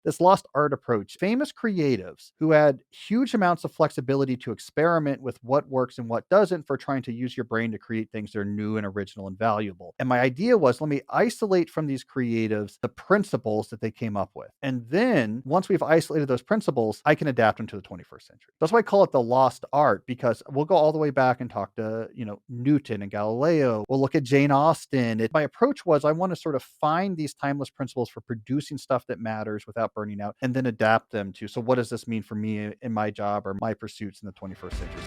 this lost art approach. Famous creatives who had huge amounts of flexibility to experiment with what works and what doesn't for trying to use your brain to create things that are new and original and valuable. And my idea was, let me isolate from these creatives the principles that they came up with. And then once we've isolated those principles, I can adapt them to the 21st century. That's why I call it the lost art, because we'll go all the way back and talk to, Newton and Galileo. We'll look at Jane Austen. My approach was, I want to sort of find these timeless principles for producing stuff that matters without burning out, and then adapt them to, so what does this mean for me in my job or my pursuits in the 21st century?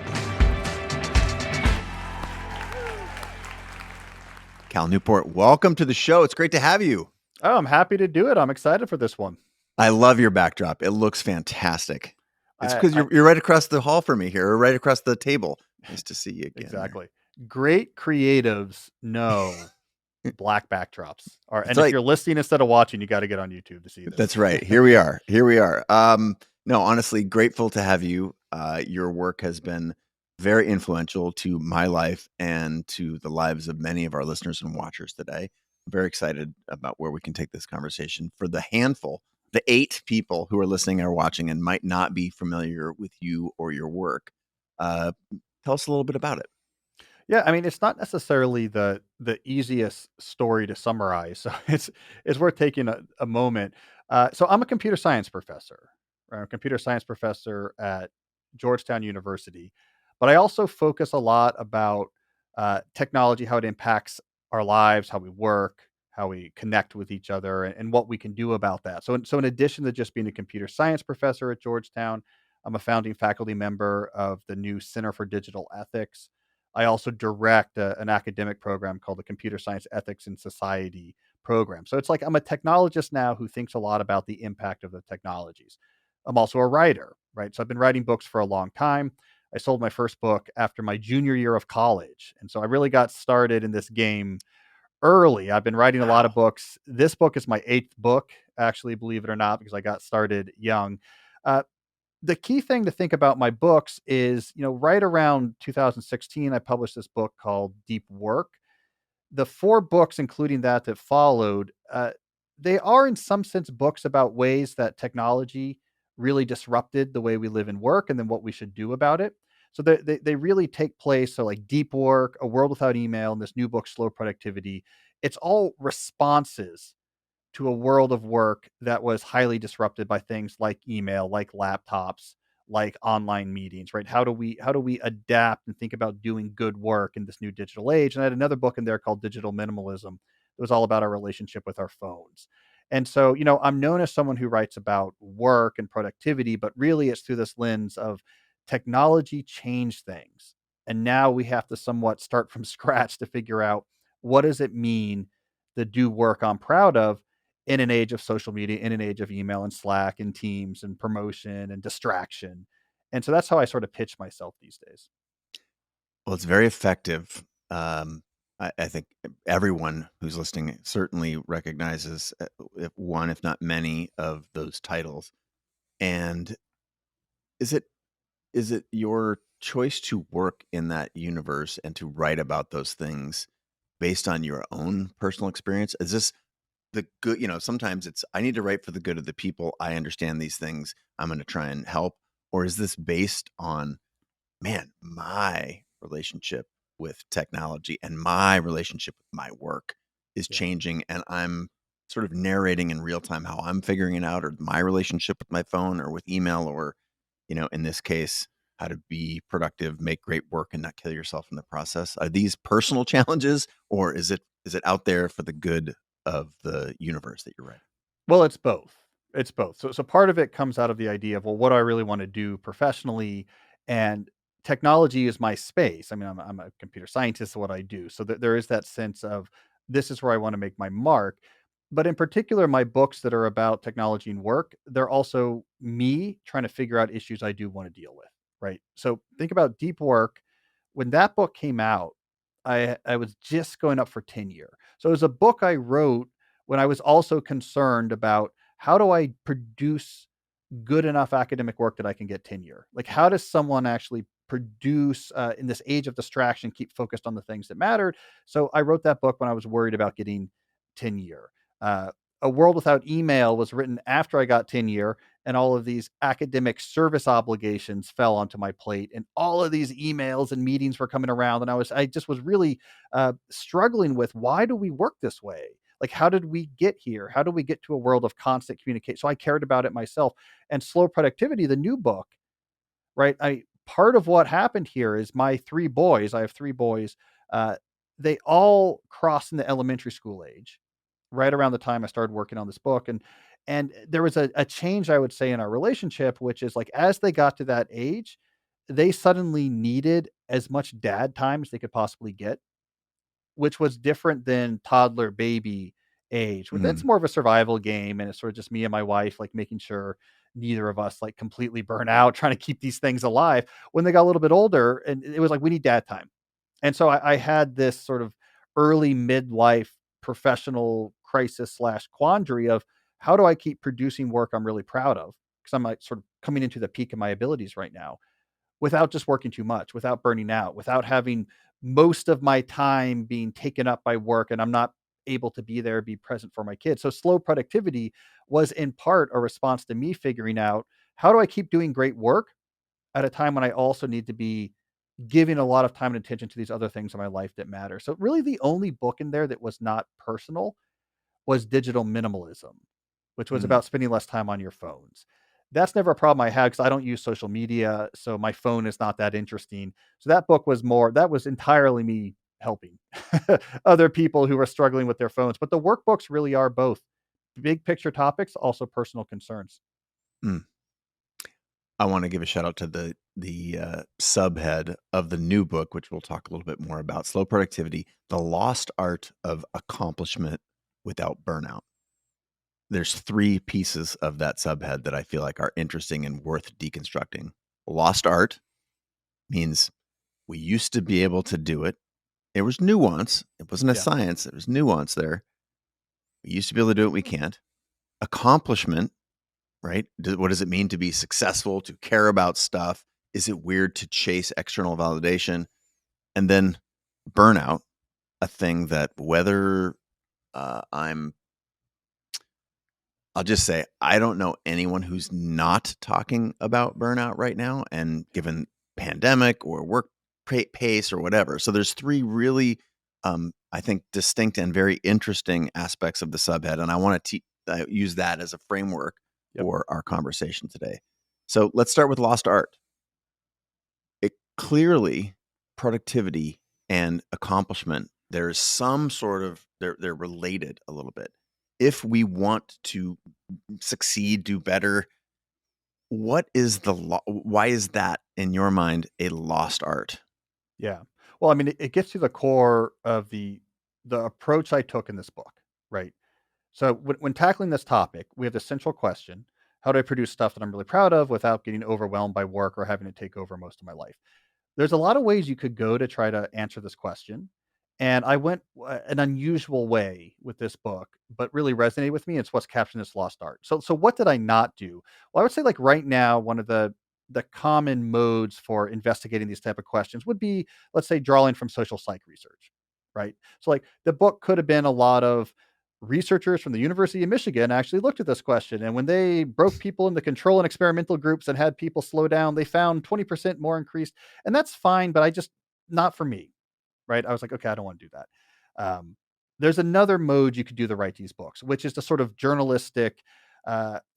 Cal Newport, welcome to the show. It's great to have you. Oh, I'm happy to do it. I'm excited for this one. I love your backdrop. It looks fantastic. It's because I you're right across the hall from me here, or right across the table. Nice to see you again. exactly. Great creatives know black backdrops. And if like- you're listening instead of watching, you got to get on YouTube to see this. That's right. Here we are. No, honestly, grateful to have you. Your work has been very influential to my life and to the lives of many of our listeners and watchers today. I'm very excited about where we can take this conversation. For the 8 people who are listening or watching and might not be familiar with you or your work, tell us a little bit about it. Yeah, I mean, it's not necessarily the easiest story to summarize, so it's worth taking a moment. So I'm a computer science professor. Right? I'm a computer science professor at Georgetown University, but I also focus a lot about technology, how it impacts our lives, how we work, how we connect with each other, and what we can do about that. So in addition to just being a computer science professor at Georgetown, I'm a founding faculty member of the new Center for Digital Ethics. I also direct an academic program called the Computer Science Ethics in Society program. So it's like I'm a technologist now who thinks a lot about the impact of the technologies. I'm also a writer, right? So I've been writing books for a long time. I sold my first book after my junior year of college. And so I really got started in this game early. I've been writing a lot of books. This book is my 8th book, actually, believe it or not, because I got started young. Uh, the key thing to think about my books is, right around 2016, I published this book called Deep Work. The 4 books, including that followed, they are in some sense books about ways that technology really disrupted the way we live and work, and then what we should do about it. So they really take place. So like Deep Work, A World Without Email, and this new book, Slow Productivity, it's all responses to a world of work that was highly disrupted by things like email, like laptops, like online meetings, right? How do we adapt and think about doing good work in this new digital age? And I had another book in there called Digital Minimalism. It was all about our relationship with our phones. And so, I'm known as someone who writes about work and productivity, but really it's through this lens of technology changed things. And now we have to somewhat start from scratch to figure out, what does it mean to do work I'm proud of in an age of social media, in an age of email and Slack and Teams and promotion and distraction. And so that's how I sort of pitch myself these days. Well, it's very effective. I think everyone who's listening certainly recognizes one, if not many, of those titles. And is it your choice to work in that universe and to write about those things based on your own personal experience? Is this the good? Sometimes it's, I need to write for the good of the people. I understand these things. I'm going to try and help. Or is this based on, man, my relationship with technology and my relationship with my work is changing, and I'm sort of narrating in real time how I'm figuring it out, or my relationship with my phone or with email, or, in this case, how to be productive, make great work, and not kill yourself in the process? Are these personal challenges, or is it out there for the good of the universe that you're writing? Well, it's both. It's both. So part of it comes out of the idea of, well, what do I really want to do professionally? And technology is my space. I mean, I'm a computer scientist, so what I do. So there is that sense of, this is where I want to make my mark. But in particular, my books that are about technology and work, they're also me trying to figure out issues I do want to deal with. Right. So think about Deep Work. When that book came out, I was just going up for tenure. So it was a book I wrote when I was also concerned about, how do I produce good enough academic work that I can get tenure? Like, how does someone actually produce in this age of distraction, keep focused on the things that mattered? So I wrote that book when I was worried about getting tenure. A World Without Email was written after I got tenure, and all of these academic service obligations fell onto my plate, and all of these emails and meetings were coming around, and I just was really struggling with, why do we work this way? Like, how did we get here? How do we get to a world of constant communication? So I cared about it myself. And Slow Productivity, the new book, right? I Part of what happened here is my 3 boys, I have 3 boys, uh, they all crossed into elementary school age, right around the time I started working on this book, and there was a change, I would say, in our relationship, which is, like, as they got to that age, they suddenly needed as much dad time as they could possibly get, which was different than toddler, baby age, where that's Mm, more of a survival game, and it's sort of just me and my wife, like, making sure neither of us, like, completely burn out, trying to keep these things alive. When they got a little bit older, and it was like, "We need dad time." And so I had this sort of early midlife professional crisis slash quandary of, how do I keep producing work I'm really proud of? Because I'm, like, sort of coming into the peak of my abilities right now, without just working too much, without burning out, without having most of my time being taken up by work, and I'm not able to be there, be present for my kids. So Slow Productivity was in part a response to me figuring out, how do I keep doing great work at a time when I also need to be giving a lot of time and attention to these other things in my life that matter. So really the only book in there that was not personal was Digital Minimalism, which was mm, about spending less time on your phones. That's never a problem I had, because I don't use social media, so my phone is not that interesting. So that book was more, that was entirely me helping other people who were struggling with their phones. But the workbooks really are both big picture topics, also personal concerns. mm. I wanna give a shout out to the subhead of the new book, which we'll talk a little bit more about, Slow Productivity: The Lost Art of Accomplishment Without Burnout. There's 3 pieces of that subhead that I feel like are interesting and worth deconstructing. Lost art means we used to be able to do it. There was nuance. It wasn't a Yeah. science, there was nuance there. We used to be able to do it, we can't. Accomplishment, right? What does it mean to be successful, to care about stuff? Is it weird to chase external validation? And then burnout, a thing that whether I'm I'll just say I don't know anyone who's not talking about burnout right now, and given pandemic or work pace or whatever. So there's 3 really, I think, distinct and very interesting aspects of the subhead, and I wanna use that as a framework Yep. for our conversation today. So let's start with lost art. It clearly, productivity and accomplishment, there's some sort of they're related a little bit. If we want to succeed, do better, what is why is that in your mind a lost art? Yeah. Well, I mean, it gets to the core of the approach I took in this book, right? So when tackling this topic, we have the central question: how do I produce stuff that I'm really proud of without getting overwhelmed by work or having it take over most of my life? There's a lot of ways you could go to try to answer this question. And I went an unusual way with this book, but really resonated with me. It's what's captured this lost art. So what did I not do? Well, I would say, like, right now, one of the common modes for investigating these type of questions would be, let's say, drawing from social psych research, right? So, like, the book could have been a lot of researchers from the University of Michigan actually looked at this question, and when they broke people into control and experimental groups and had people slow down, they found 20% more increased. And that's fine, but I just, not for me, right? I was like, okay, I don't want to do that. There's another mode you could do to write these books, which is the sort of journalistic,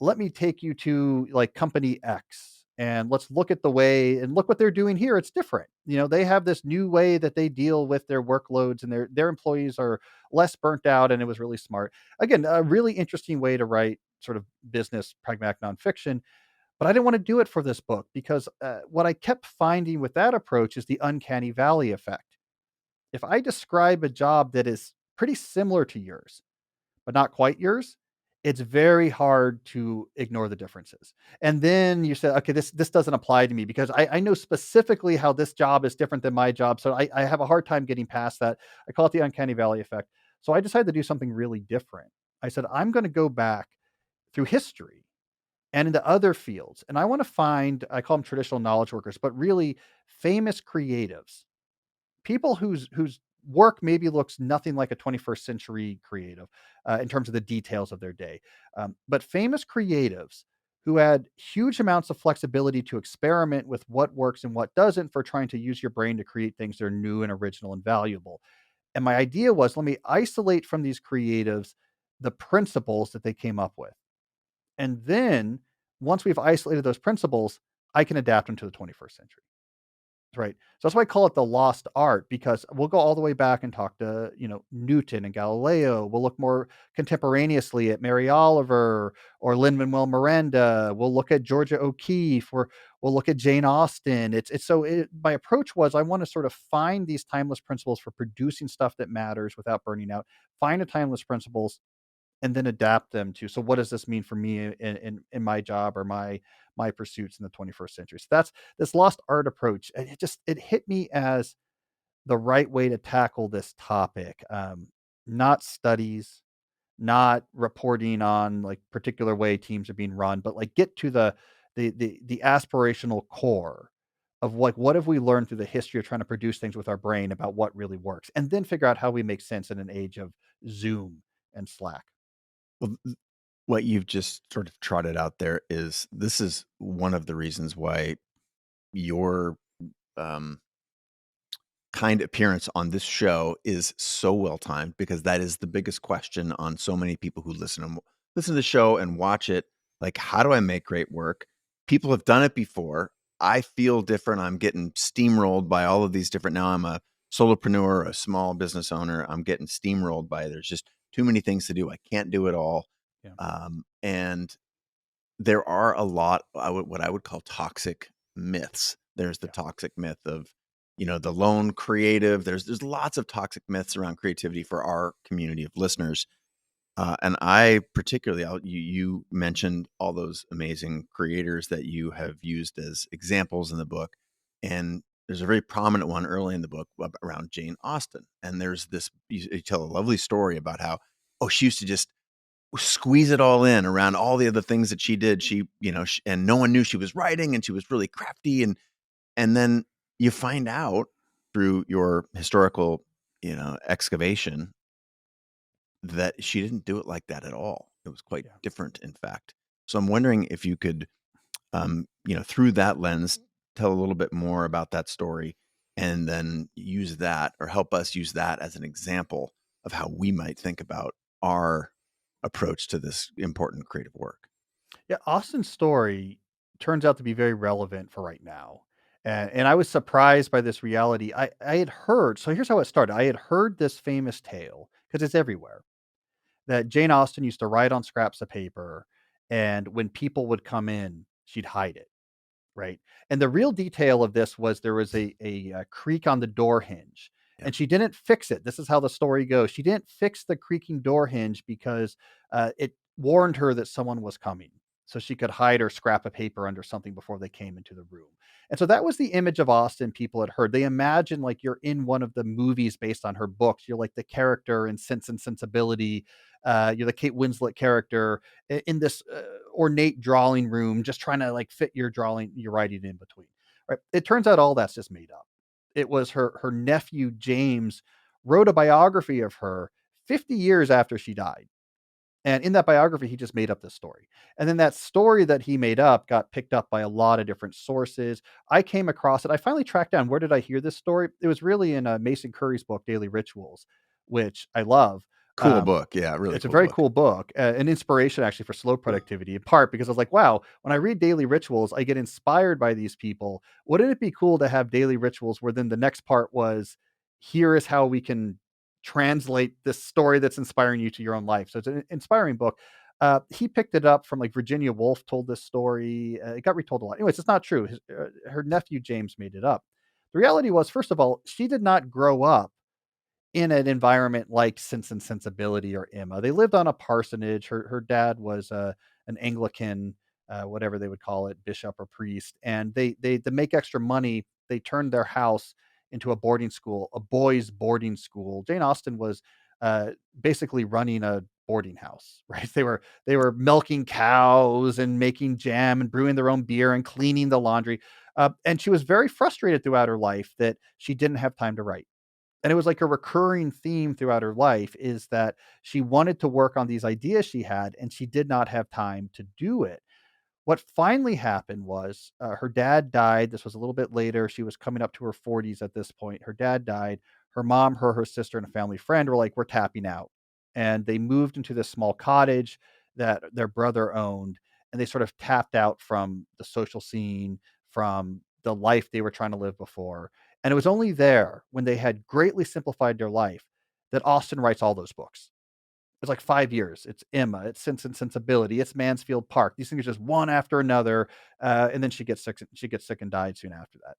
let me take you to, like, company X, and let's look at the way and look what they're doing here. It's different. They have this new way that they deal with their workloads, and their employees are less burnt out, and it was really smart. Again, a really interesting way to write sort of business pragmatic nonfiction. But I didn't want to do it for this book, because what I kept finding with that approach is the uncanny valley effect. If I describe a job that is pretty similar to yours, but not quite yours, it's very hard to ignore the differences. And then you say, okay, this doesn't apply to me, because I know specifically how this job is different than my job. So I have a hard time getting past that. I call it the uncanny valley effect. So I decided to do something really different. I said, I'm going to go back through history and into other fields. And I want to find, I call them traditional knowledge workers, but really famous creatives, people whose work maybe looks nothing like a 21st century creative in terms of the details of their day. But famous creatives who had huge amounts of flexibility to experiment with what works and what doesn't for trying to use your brain to create things that are new and original and valuable. And my idea was, let me isolate from these creatives the principles that they came up with. And then once we've isolated those principles, I can adapt them to the 21st century. Right. So that's why I call it the lost art, because we'll go all the way back and talk to, Newton and Galileo. We'll look more contemporaneously at Mary Oliver or Lin-Manuel Miranda. We'll look at Georgia O'Keeffe, or we'll look at Jane Austen. My approach was, I want to sort of find these timeless principles for producing stuff that matters without burning out. Find the timeless principles and then adapt them to, so what does this mean for me in my job or my pursuits in the 21st century? So that's this lost art approach. It hit me as the right way to tackle this topic. Not studies, not reporting on like particular way teams are being run, but like get to the aspirational core of like, what have we learned through the history of trying to produce things with our brain about what really works, and then figure out how we make sense in an age of Zoom and Slack. Well, what you've just sort of trotted out there is this is one of the reasons why your um, kind appearance on this show is so well timed, because that is the biggest question on so many people who listen to the show and watch it. Like, how do I make great work? People have done it before. I feel different. I'm getting steamrolled by all of these different. Now I'm a solopreneur, a small business owner. I'm getting steamrolled by, there's just too many things to do. I can't do it all. Yeah. And there are a lot, what I would call toxic myths. There's the Yeah. toxic myth of, the lone creative. There's lots of toxic myths around creativity for our community of listeners. And I particularly, you mentioned all those amazing creators that you have used as examples in the book. And there's a very prominent one early in the book around Jane Austen. And there's this, you tell a lovely story about how, oh, she used to just squeeze it all in around all the other things that she did. She, and no one knew she was writing, and she was really crafty. And then you find out through your historical, excavation, that she didn't do it like that at all. It was quite Yeah. different, in fact. So I'm wondering if you could, through that lens, tell a little bit more about that story, and then use that, or help us use that as an example of how we might think about our approach to this important creative work. Yeah, Austin's story turns out to be very relevant for right now. And I was surprised by this reality. I had heard, so here's how it started. I had heard this famous tale, because it's everywhere, that Jane Austen used to write on scraps of paper, and when people would come in, she'd hide it. Right, and the real detail of this was there was a creak on the door hinge, Yeah. and she didn't fix it. This is how the story goes. She didn't fix the creaking door hinge because, it warned her that someone was coming, so she could hide her scrap of paper under something before they came into the room. And so that was the image of Austen people had heard. They imagined like you're in one of the movies based on her books. You're like the character in Sense and Sensibility. You're the Kate Winslet character in this ornate drawing room, just trying to like fit your writing in between. Right. It turns out all that's just made up. It was her nephew James wrote a biography of her 50 years after she died. And in that biography, he just made up this story. And then that story that he made up got picked up by a lot of different sources. I came across it. I finally tracked down, where did I hear this story? It was really in Mason Curry's book, Daily Rituals, which I love. Cool Um, book. Yeah, really it's a cool very book. cool book, an inspiration actually for slow productivity, in part because I was like, wow, when I read daily rituals, I get inspired by these people. Wouldn't it be cool to have daily rituals where then the next part was, here is how we can translate this story that's inspiring you to your own life. So it's an inspiring book. He picked it up from like Virginia Woolf told this story. It got retold a lot. Anyways, it's not true. Her nephew James made it up. The reality was, first of all, she did not grow up in an environment like Sense and Sensibility or Emma. They lived on a parsonage. Her dad was an Anglican, whatever they would call it, bishop or priest, and they to make extra money, they turned their house into a boarding school, a boys' boarding school. Jane Austen was basically running a boarding house, right? They were milking cows and making jam and brewing their own beer and cleaning the laundry. And she was very frustrated throughout her life that she didn't have time to write. And it was like a recurring theme throughout her life is that she wanted to work on these ideas she had, and she did not have time to do it. What finally happened was, her dad died. This was a little bit later. She was coming up to her 40s at this point. Her dad died. Her mom, her sister, and a family friend were like, "We're tapping out." And they moved into this small cottage that their brother owned, and they sort of tapped out from the social scene, from the life they were trying to live before. And it was only there when they had greatly simplified their life that Austen writes all those books. It's like 5 years. It's Emma, it's Sense and Sensibility, it's Mansfield Park. These things are just one after another, and then she gets sick and died soon after that.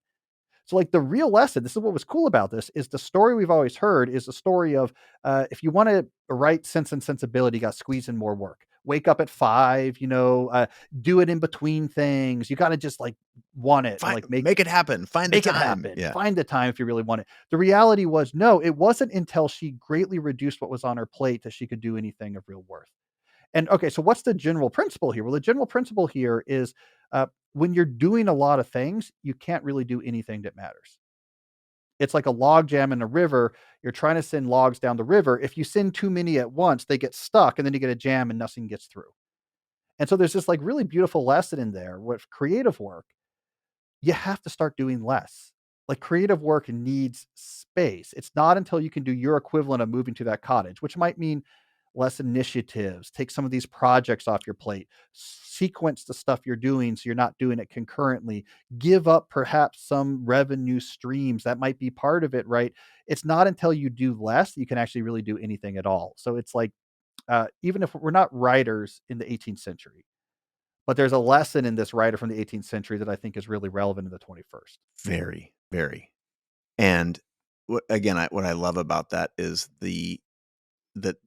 So, like, the real lesson, this is what was cool about this, is the story we've always heard is the story of, if you wanna write Sense and Sensibility, you gotta squeeze in more work. Wake up at 5, do it in between things. You gotta just, like, want it and, like, make Make it happen. Find the make it time. happen. Yeah. Find the time if you really want it. The reality was, no, it wasn't until she greatly reduced what was on her plate that she could do anything of real worth. And okay, so what's the general principle here? Well, the general principle here is, when you're doing a lot of things, you can't really do anything that matters. It's like a log jam in a river. You're trying to send logs down the river. If you send too many at once, they get stuck and then you get a jam and nothing gets through. And so there's this like really beautiful lesson in there with creative work. You have to start doing less. Like, creative work needs space. It's not until you can do your equivalent of moving to that cottage, which might mean less initiatives, take some of these projects off your plate, sequence the stuff you're doing so you're not doing it concurrently, give up perhaps some revenue streams that might be part of it, right? It's not until you do less that you can actually really do anything at all. So it's like, even if we're not writers in the 18th century, but there's a lesson in this writer from the 18th century that I think is really relevant in the 21st. Very, very. And what I love about that is that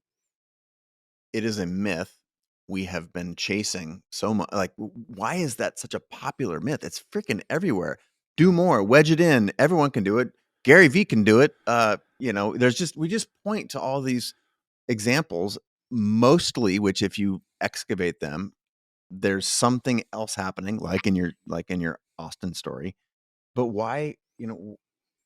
it is a myth we have been chasing so much. Like, why is that such a popular myth? It's freaking everywhere. Do more, wedge it in. Everyone can do it. Gary Vee can do it. We just point to all these examples, mostly, which if you excavate them, there's something else happening, like in your Austin story. But why,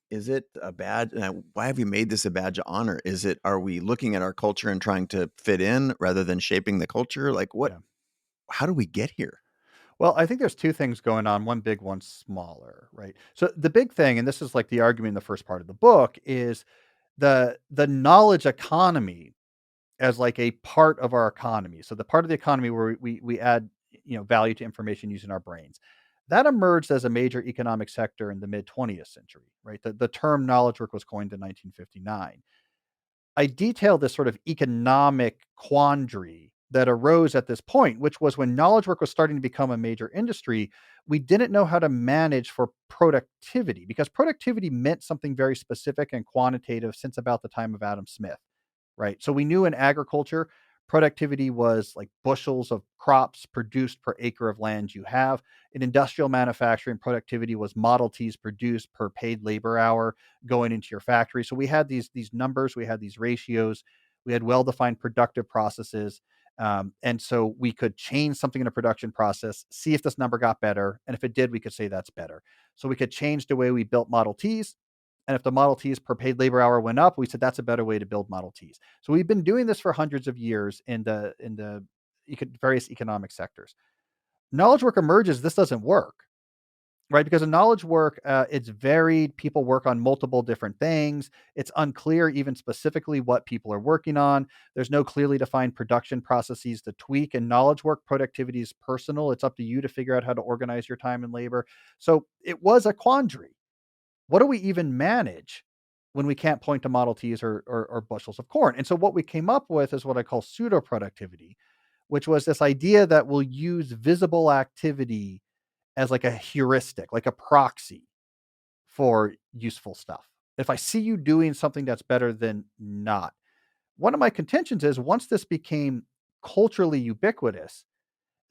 is it a badge? Why have you made this a badge of honor? Are we looking at our culture and trying to fit in rather than shaping the culture? Like, Yeah. how do we get here? Well, I think there's 2 things going on, one big, one smaller, right? So the big thing, and this is like the argument in the first part of the book, is the knowledge economy as like a part of our economy. So the part of the economy where we add, value to information using our brains. That emerged as a major economic sector in the mid 20th century, right? The term knowledge work was coined in 1959. I detailed this sort of economic quandary that arose at this point, which was when knowledge work was starting to become a major industry, we didn't know how to manage for productivity because productivity meant something very specific and quantitative since about the time of Adam Smith, right? So we knew in agriculture, productivity was like bushels of crops produced per acre of land you have. In industrial manufacturing, productivity was Model Ts produced per paid labor hour going into your factory. So we had these numbers, we had these ratios, we had well-defined productive processes. And so we could change something in a production process, see if this number got better. And if it did, we could say that's better. So we could change the way we built Model Ts. And if the Model Ts per paid labor hour went up, we said that's a better way to build Model Ts. So we've been doing this for hundreds of years in the various economic sectors. Knowledge work emerges. This doesn't work, right? Because in knowledge work, it's varied. People work on multiple different things. It's unclear, even specifically, what people are working on. There's no clearly defined production processes to tweak. And knowledge work productivity is personal. It's up to you to figure out how to organize your time and labor. So it was a quandary. What do we even manage when we can't point to Model Ts or bushels of corn? And so what we came up with is what I call pseudo productivity, which was this idea that we'll use visible activity as like a heuristic, like a proxy for useful stuff. If I see you doing something that's better than not. One of my contentions is once this became culturally ubiquitous,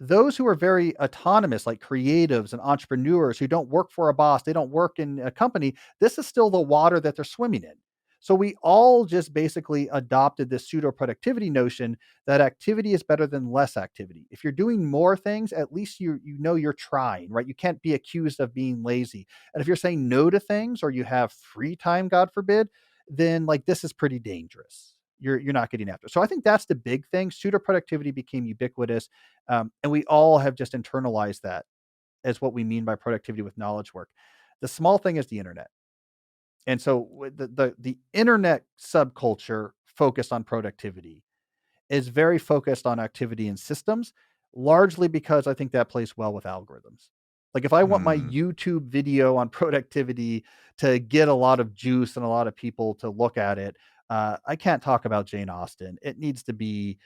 those who are very autonomous, like creatives and entrepreneurs who don't work for a boss, they don't work in a company, this is still the water that they're swimming in. So we all just basically adopted this pseudo productivity notion that activity is better than less activity. If you're doing more things, at least you know you're trying, right? You can't be accused of being lazy. And if you're saying no to things or you have free time, God forbid, then like this is pretty dangerous. You're not getting after. So I think that's the big thing. Pseudo productivity became ubiquitous, and we all have just internalized that as what we mean by productivity with knowledge work. The small thing is the internet. And so the internet subculture focused on productivity is very focused on activity and systems, largely because I think that plays well with algorithms. Like if I want my Mm. YouTube video on productivity to get a lot of juice and a lot of people to look at it, I can't talk about Jane Austen. It needs to be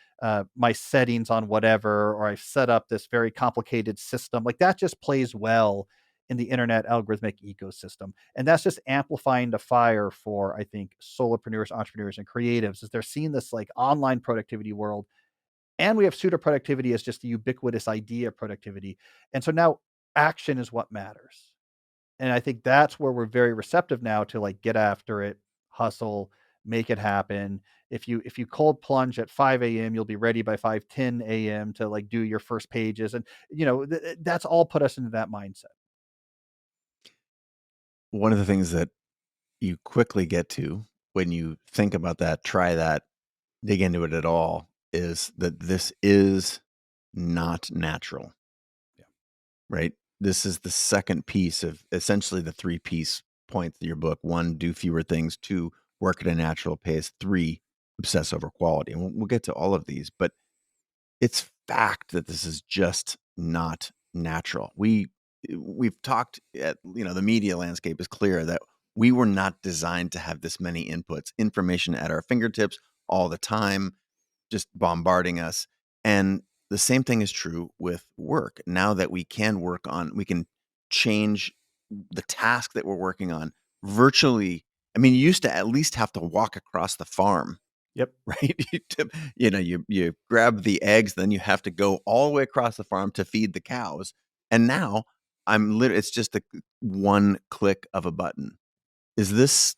my settings on whatever, or I've set up this very complicated system. Like that just plays well in the internet algorithmic ecosystem. And that's just amplifying the fire for, I think, solopreneurs, entrepreneurs, and creatives as they're seeing this like online productivity world. And we have pseudo productivity as just the ubiquitous idea of productivity. And so now action is what matters. And I think that's where we're very receptive now to like get after it, hustle, make it happen. If you cold plunge at 5 a.m., you'll be ready by 5:10 a.m. to like do your first pages. And that's all put us into that mindset. One of the things that you quickly get to when you think about that, try that, dig into it at all, is that this is not natural, Yeah. right? This is the second piece of essentially the three-piece point of your book. One, do fewer things. Two, work at a natural pace. Three, obsess over quality. And we'll get to all of these, but it's fact that this is just not natural. We've talked at, the media landscape is clear that we were not designed to have this many inputs, information at our fingertips all the time, just bombarding us. And the same thing is true with work. Now that we can change the task that we're working on virtually. I mean, you used to at least have to walk across the farm, Yep. right? You grab the eggs, then you have to go all the way across the farm to feed the cows. And now it's just a one click of a button. Is this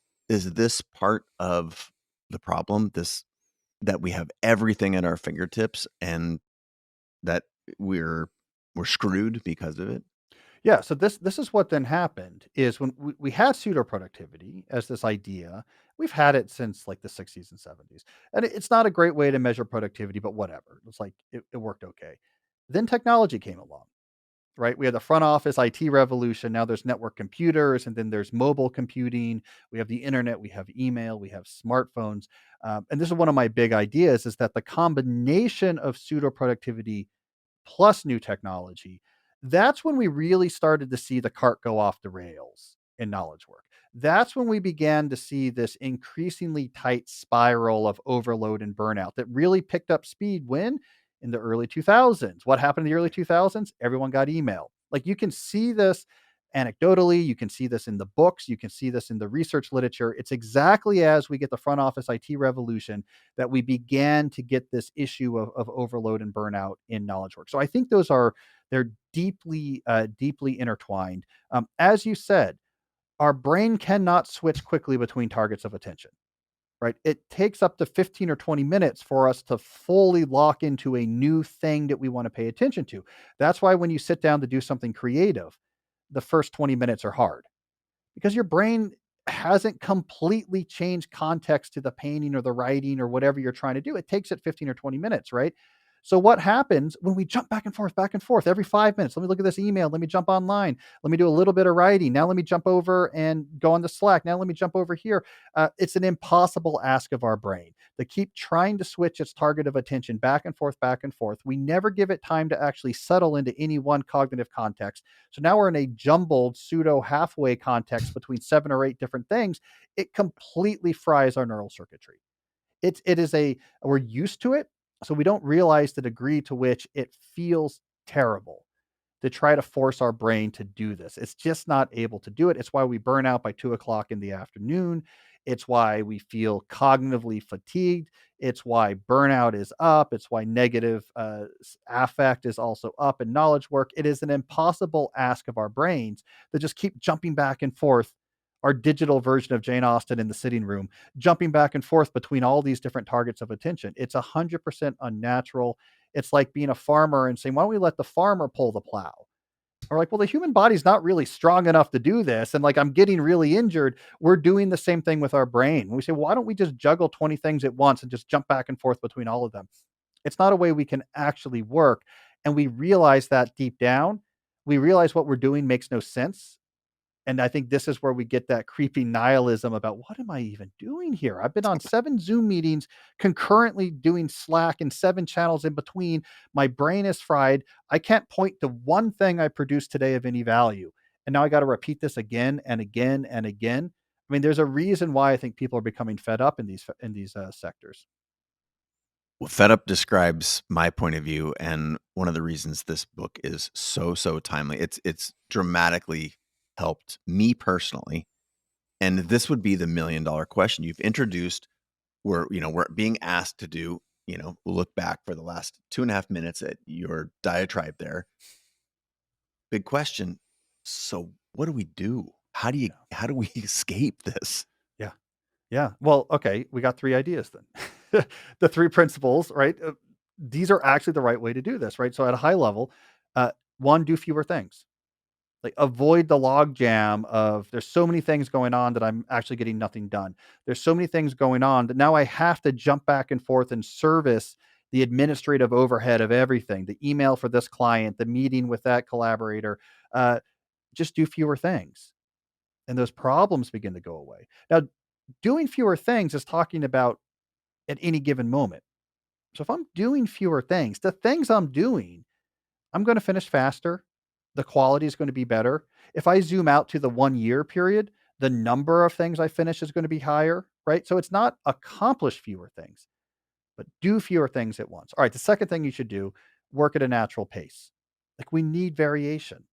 part of the problem? This that we have everything at our fingertips and that we're we're screwed because of it? Yeah, so this is what then happened is when we had pseudo productivity as this idea. We've had it since like the 60s and 70s. And it's not a great way to measure productivity, but whatever. It's like it worked okay. Then technology came along, right? We had the front office IT revolution. Now there's network computers, and then there's mobile computing. We have the internet, we have email, we have smartphones. And this is one of my big ideas is that the combination of pseudo productivity plus new technology, that's when we really started to see the cart go off the rails in knowledge work. That's when we began to see this increasingly tight spiral of overload and burnout that really picked up speed when in the early 2000s. What happened in the early 2000s? Everyone got email. Like you can see this anecdotally, you can see this in the books, you can see this in the research literature. It's exactly as we get the front office IT revolution that we began to get this issue of overload and burnout in knowledge work. So I think they're deeply intertwined. As you said, our brain cannot switch quickly between targets of attention. Right? It takes up to 15 or 20 minutes for us to fully lock into a new thing that we want to pay attention to. That's why when you sit down to do something creative, the first 20 minutes are hard because your brain hasn't completely changed context to the painting or the writing or whatever you're trying to do. It takes it 15 or 20 minutes, right? So what happens when we jump back and forth every 5 minutes? Let me look at this email. Let me jump online. Let me do a little bit of writing. Now let me jump over and go on the Slack. Now let me jump over here. It's an impossible ask of our brain to keep trying to switch its target of attention back and forth, back and forth. We never give it time to actually settle into any one cognitive context. So now we're in a jumbled pseudo halfway context between 7 or 8 different things. It completely fries our neural circuitry. We're used to it, so we don't realize the degree to which it feels terrible to try to force our brain to do this. It's just not able to do it. It's why we burn out by 2 o'clock in the afternoon. It's why we feel cognitively fatigued. It's why burnout is up. It's why negative affect is also up in knowledge work. It is an impossible ask of our brains to just keep jumping back and forth. Our digital version of Jane Austen in the sitting room, jumping back and forth between all these different targets of attention. It's 100% unnatural. It's like being a farmer and saying, why don't we let the farmer pull the plow? We're like, well, the human body's not really strong enough to do this. And like, I'm getting really injured. We're doing the same thing with our brain. We say, why don't we just juggle 20 things at once and just jump back and forth between all of them? It's not a way we can actually work. And we realize that deep down, we realize what we're doing makes no sense. And I think this is where we get that creepy nihilism about what am I even doing here? I've been on 7 Zoom meetings, concurrently doing Slack and 7 channels in between. My brain is fried. I can't point to one thing I produced today of any value. And now I got to repeat this again and again and again. I mean, there's a reason why I think people are becoming fed up in these sectors. Well, fed up describes my point of view, and one of the reasons this book is so timely. It's dramatically helped me personally, and this would be the $1,000,000 question. You've introduced we're being asked to do, look back for the last 2.5 minutes at your diatribe there. Big question. So what do we do? Yeah. How do we escape this? Yeah. Yeah. Well, okay, we got 3 ideas then. The 3 principles, right? These are actually the right way to do this, right? So at a high level, 1, do fewer things. Like, avoid the log jam of there's so many things going on that I'm actually getting nothing done. There's so many things going on that now I have to jump back and forth and service the administrative overhead of everything, the email for this client, the meeting with that collaborator. Uh, just do fewer things, and those problems begin to go away. Now, doing fewer things is talking about at any given moment. So if I'm doing fewer things, the things I'm doing, I'm gonna finish faster. The quality is gonna be better. If I zoom out to the 1-year period, the number of things I finish is gonna be higher, right? So it's not accomplish fewer things, but do fewer things at once. All right, the second thing you should do, work at a natural pace. Like, we need variation.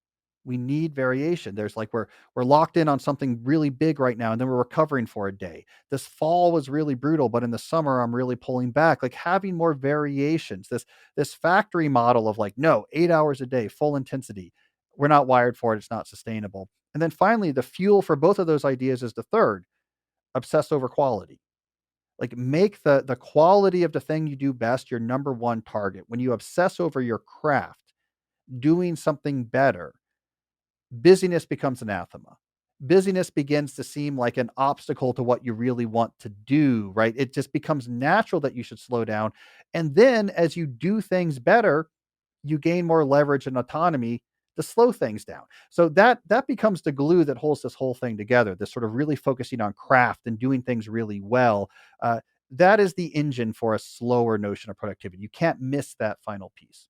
We need variation. There's like we're locked in on something really big right now, and then we're recovering for a day. This fall was really brutal, but in the summer I'm really pulling back. Like, having more variations. This factory model of like, no, 8 hours a day, full intensity. We're not wired for it. It's not sustainable. And then finally, the fuel for both of those ideas is the third, obsess over quality. Like, make the quality of the thing you do best your number one target. When you obsess over your craft, doing something better, busyness becomes anathema. Busyness begins to seem like an obstacle to what you really want to do, right? It just becomes natural that you should slow down. And then as you do things better, you gain more leverage and autonomy to slow things down. So that becomes the glue that holds this whole thing together. This sort of really focusing on craft and doing things really well. That is the engine for a slower notion of productivity. You can't miss that final piece.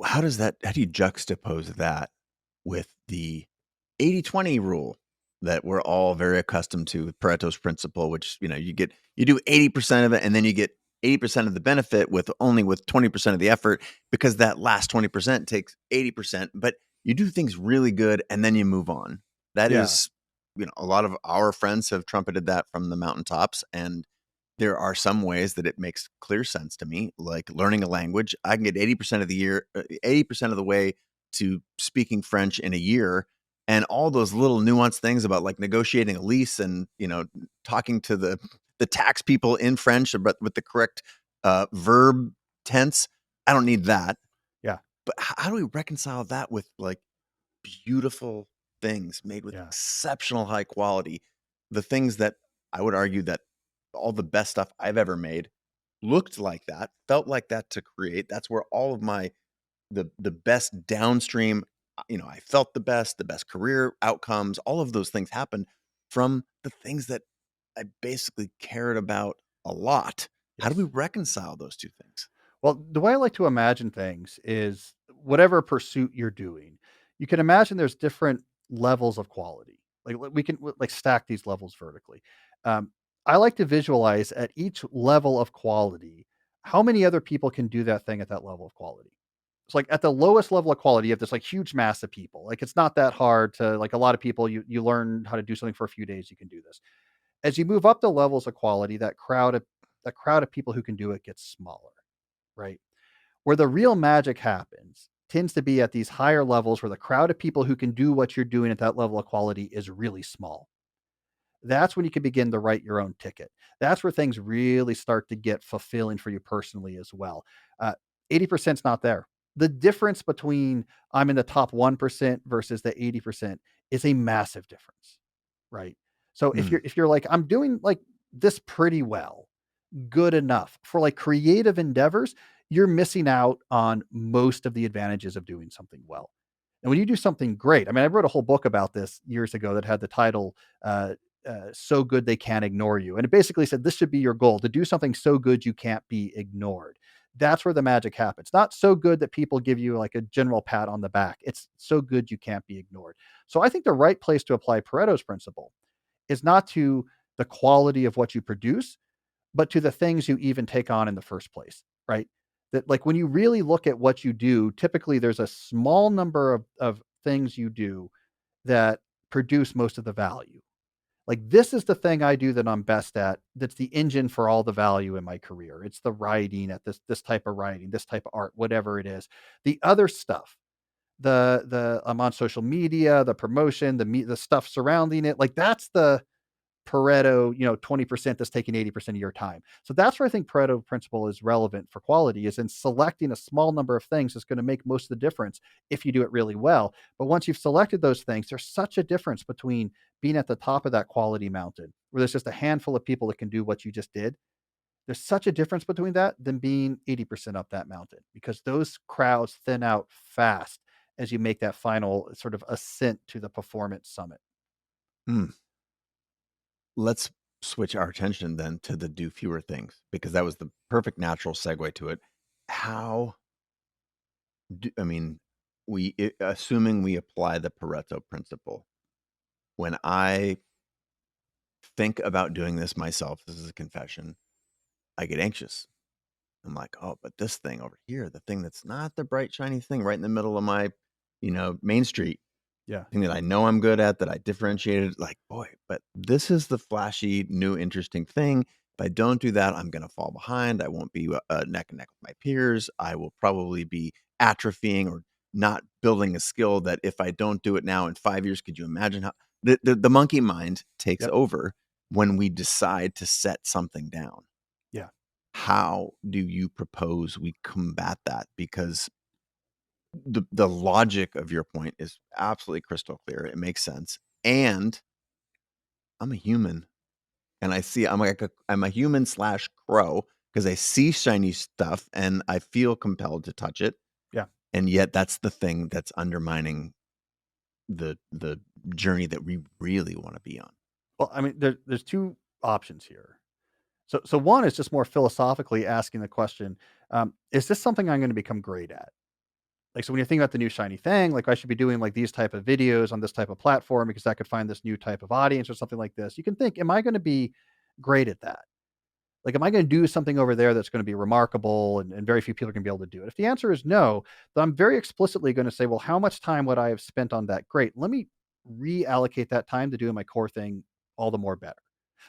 How do you juxtapose that with the 80/20 rule that we're all very accustomed to, with Pareto's principle, which, you do 80% of it and then you get 80% of the benefit with 20% of the effort, because that last 20% takes 80%, but you do things really good and then you move on. That Yeah. is, a lot of our friends have trumpeted that from the mountaintops, and there are some ways that it makes clear sense to me, like learning a language. I can get 80% of the year, 80% of the way to speaking French in a year. And all those little nuanced things about like negotiating a lease and, talking to the tax people in French, but with the correct verb tense. I don't need that. Yeah. But how do we reconcile that with like beautiful things made with Yeah. exceptional high quality? The things that I would argue that all the best stuff I've ever made looked like that, felt like that to create. That's where all of my the best downstream, I felt the best career outcomes, all of those things happened from the things that I basically cared about a lot. How do we Yes. reconcile those two things? Well, the way I like to imagine things is whatever pursuit you're doing, you can imagine there's different levels of quality. We can like stack these levels vertically. Um, I like to visualize at each level of quality how many other people can do that thing at that level of quality. It's like at the lowest level of quality, you have this like huge mass of people. Like, it's not that hard to like a lot of people. You learn how to do something for a few days. You can do this. As you move up the levels of quality, that crowd of people who can do it gets smaller, right? Where the real magic happens tends to be at these higher levels where the crowd of people who can do what you're doing at that level of quality is really small. That's when you can begin to write your own ticket. That's where things really start to get fulfilling for you personally as well. Uh, 80% is not there. the difference between I'm in the top 1% versus the 80% is a massive difference, right? So Mm. if you're like, I'm doing like this pretty well, good enough for like creative endeavors, you're missing out on most of the advantages of doing something well. And when you do something great, I mean, I wrote a whole book about this years ago that had the title uh, "So Good They Can't Ignore You," and it basically said this should be your goal to do something so good you can't be ignored. That's where the magic happens. Not so good that people give you like a general pat on the back. It's so good you can't be ignored. So I think the right place to apply Pareto's principle is not to the quality of what you produce, but to the things you even take on in the first place, right? That like when you really look at what you do, typically there's a small number of things you do that produce most of the value. Like this is the thing I do that I'm best at. That's the engine for all the value in my career. It's the writing at this type of writing, this type of art, whatever it is. The other stuff, the I'm on social media, the promotion, the stuff surrounding it, like that's the Pareto, 20% that's taking 80% of your time. So that's where I think Pareto principle is relevant for quality is in selecting a small number of things that's going to make most of the difference if you do it really well. But once you've selected those things, there's such a difference between being at the top of that quality mountain where there's just a handful of people that can do what you just did. There's such a difference between that than being 80% up that mountain because those crowds thin out fast as you make that final sort of ascent to the performance summit. Mm. Let's switch our attention then to the do fewer things because that was the perfect natural segue to it. How I mean, assuming we apply the Pareto principle, when I think about doing this myself, this is a confession, I get anxious. I'm like, oh, but this thing over here, the thing that's not the bright, shiny thing right in the middle of my, Main Street, Yeah. thing that I know I'm good at, that I differentiated, like, boy, but this is the flashy, new, interesting thing. If I don't do that, I'm going to fall behind. I won't be neck and neck with my peers. I will probably be atrophying or not building a skill that if I don't do it now in 5 years, could you imagine how the monkey mind takes Yep. over when we decide to set something down? Yeah. How do you propose we combat that? Because the logic of your point is absolutely crystal clear. It makes sense. And I'm a human and I'm a human slash crow because I see shiny stuff and I feel compelled to touch it. Yeah. And yet that's the thing that's undermining the journey that we really want to be on. Well, I mean, there's 2 options here. So one is just more philosophically asking the question, is this something I'm gonna become great at? Like, so when you think about the new shiny thing, like I should be doing like these type of videos on this type of platform because I could find this new type of audience or something like this. You can think, am I gonna be great at that? Like, am I gonna do something over there that's gonna be remarkable and very few people are gonna be able to do it? If the answer is no, then I'm very explicitly gonna say, well, how much time would I have spent on that? Great. Let me reallocate that time to doing my core thing all the more better.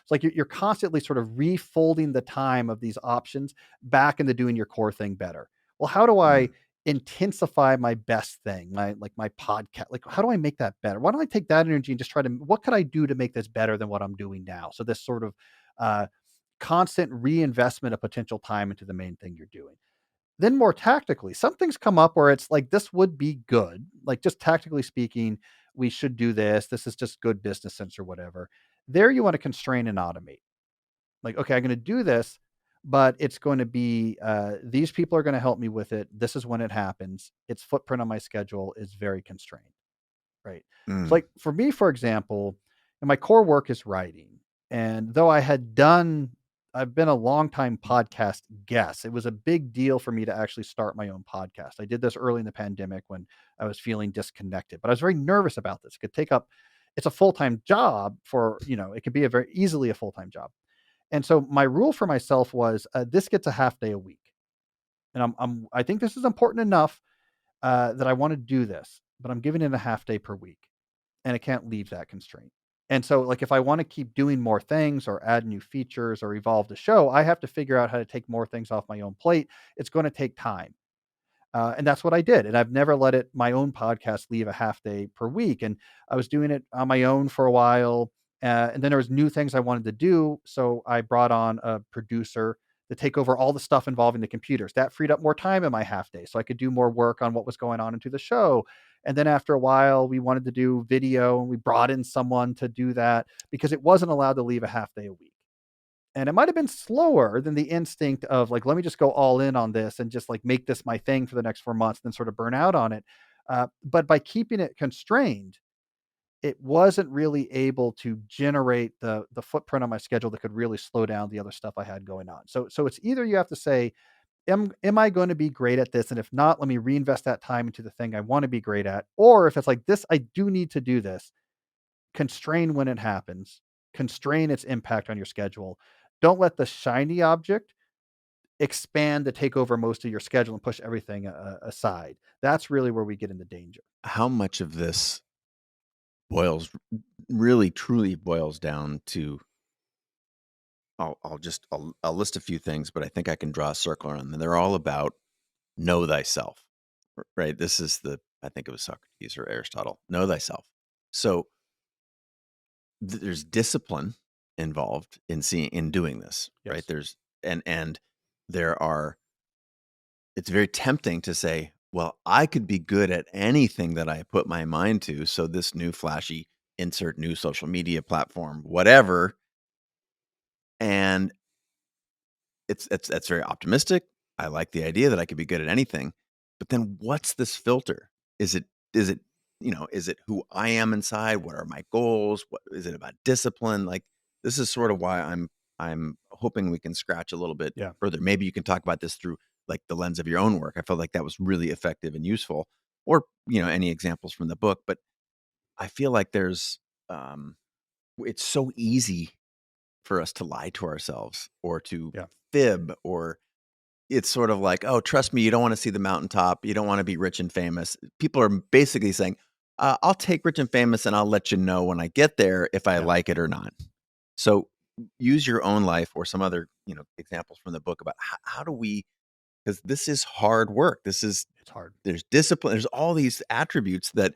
It's like you're constantly sort of refolding the time of these options back into doing your core thing better. Well, how do I Mm, intensify my best thing, my podcast? Like, how do I make that better? Why don't I take that energy and just try to what could I do to make this better than what I'm doing now? So this sort of uh, constant reinvestment of potential time into the main thing you're doing. Then more tactically, some things come up where it's like this would be good. Like just tactically speaking, we should do this. This is just good business sense or whatever. There you want to constrain and automate. Like, okay, I'm going to do this, but it's going to be these people are going to help me with it. This is when it happens. Its footprint on my schedule is very constrained. Right. So, mm, like for me, for example, and my core work is writing. And though I've been a longtime podcast guest. It was a big deal for me to actually start my own podcast. I did this early in the pandemic when I was feeling disconnected, but I was very nervous about this. It could take up, it's a full time job it could be a very easily a full time job. And so my rule for myself was this gets a half day a week. And I think this is important enough that I want to do this, but I'm giving it a half day per week and it can't leave that constraint. And so, like, if I want to keep doing more things or add new features or evolve the show, I have to figure out how to take more things off my own plate. It's going to take time. And that's what I did. And I've never let my own podcast leave a half day per week. And I was doing it on my own for a while. And then there was new things I wanted to do. So I brought on a producer to take over all the stuff involving the computers. That freed up more time in my half day, so I could do more work on what was going on into the show. And then after a while, we wanted to do video, and we brought in someone to do that because it wasn't allowed to leave a half day a week. And it might have been slower than the instinct of like, let me just go all in on this and just like make this my thing for the next 4 months, then sort of burn out on it. But by keeping it constrained, it wasn't really able to generate the footprint on my schedule that could really slow down the other stuff I had going on. So it's either you have to say, am I going to be great at this? And if not, let me reinvest that time into the thing I want to be great at. Or if it's like this, I do need to do this, constrain when it happens, constrain its impact on your schedule. Don't let the shiny object expand to take over most of your schedule and push everything aside. That's really where we get into danger. How much of this boils really truly boils down to I'll list a few things, but I think I can draw a circle around them. They're all about know thyself, right? This is I think it was Socrates or Aristotle. Know thyself. So there's discipline involved in doing this, right? Yes. And there are. It's very tempting to say, well, I could be good at anything that I put my mind to. So this new flashy insert new social media platform, whatever, and that's very optimistic. I like the idea that I could be good at anything. But then what's this filter? Is it, is it who I am inside? What are my goals? What is it about discipline? Like this is sort of why I'm hoping we can scratch a little bit Yeah. further. Maybe you can talk about this through like the lens of your own work. I felt like that was really effective and useful. Or, any examples from the book. But I feel like um it's so easy for us to lie to ourselves or to Yeah. fib, or it's sort of like, "Oh, trust me, you don't wanna see the mountaintop, you don't wanna be rich and famous." People are basically saying, I'll take rich and famous, and I'll let you know when I get there if I Yeah. like it or not." So, use your own life or some other, examples from the book about how do we, because this is hard work. It's hard. There's discipline, there's all these attributes that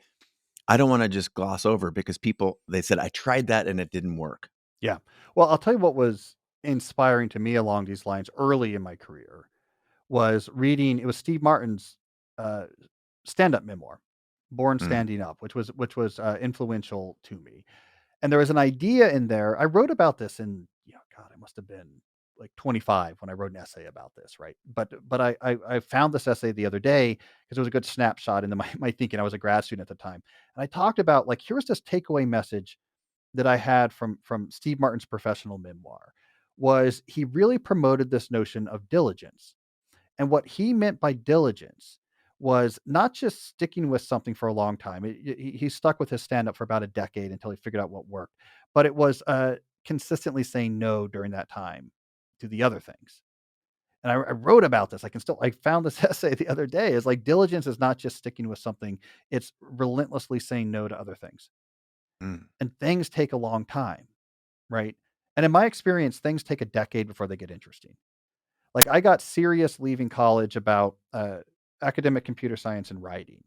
I don't wanna just gloss over because they said, "I tried that and it didn't work." Yeah. Well, I'll tell you what was inspiring to me along these lines early in my career was reading. It was Steve Martin's uh, stand-up memoir, Born Mm, Standing Up, which was influential to me. And there was an idea in there. I wrote about this in, God, I must have been like 25 when I wrote an essay about this, right? But I found this essay the other day because it was a good snapshot into my thinking. I was a grad student at the time, and I talked about like here's this takeaway message that I had from Steve Martin's professional memoir was he really promoted this notion of diligence. And what he meant by diligence was not just sticking with something for a long time. He stuck with his stand up for about a decade until he figured out what worked, but it was consistently saying no during that time to the other things. And I wrote about this. I found this essay the other day. Is like diligence is not just sticking with something; it's relentlessly saying no to other things, mm. and things take a long time, right? And in my experience, things take a decade before they get interesting. Like, I got serious leaving college about, academic computer science and writing,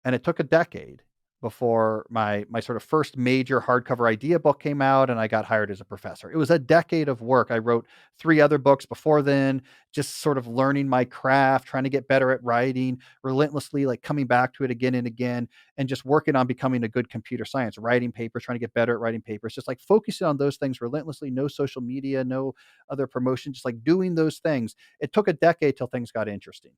and it took a decade before my sort of first major hardcover idea book came out, and I got hired as a professor. It was a decade of work. I wrote 3 other books before then, just sort of learning my craft, trying to get better at writing, relentlessly, like, coming back to it again and again, and just working on becoming a good computer science, writing papers, trying to get better at writing papers, just, like, focusing on those things relentlessly, no social media, no other promotion, just, like, doing those things. It took a decade till things got interesting.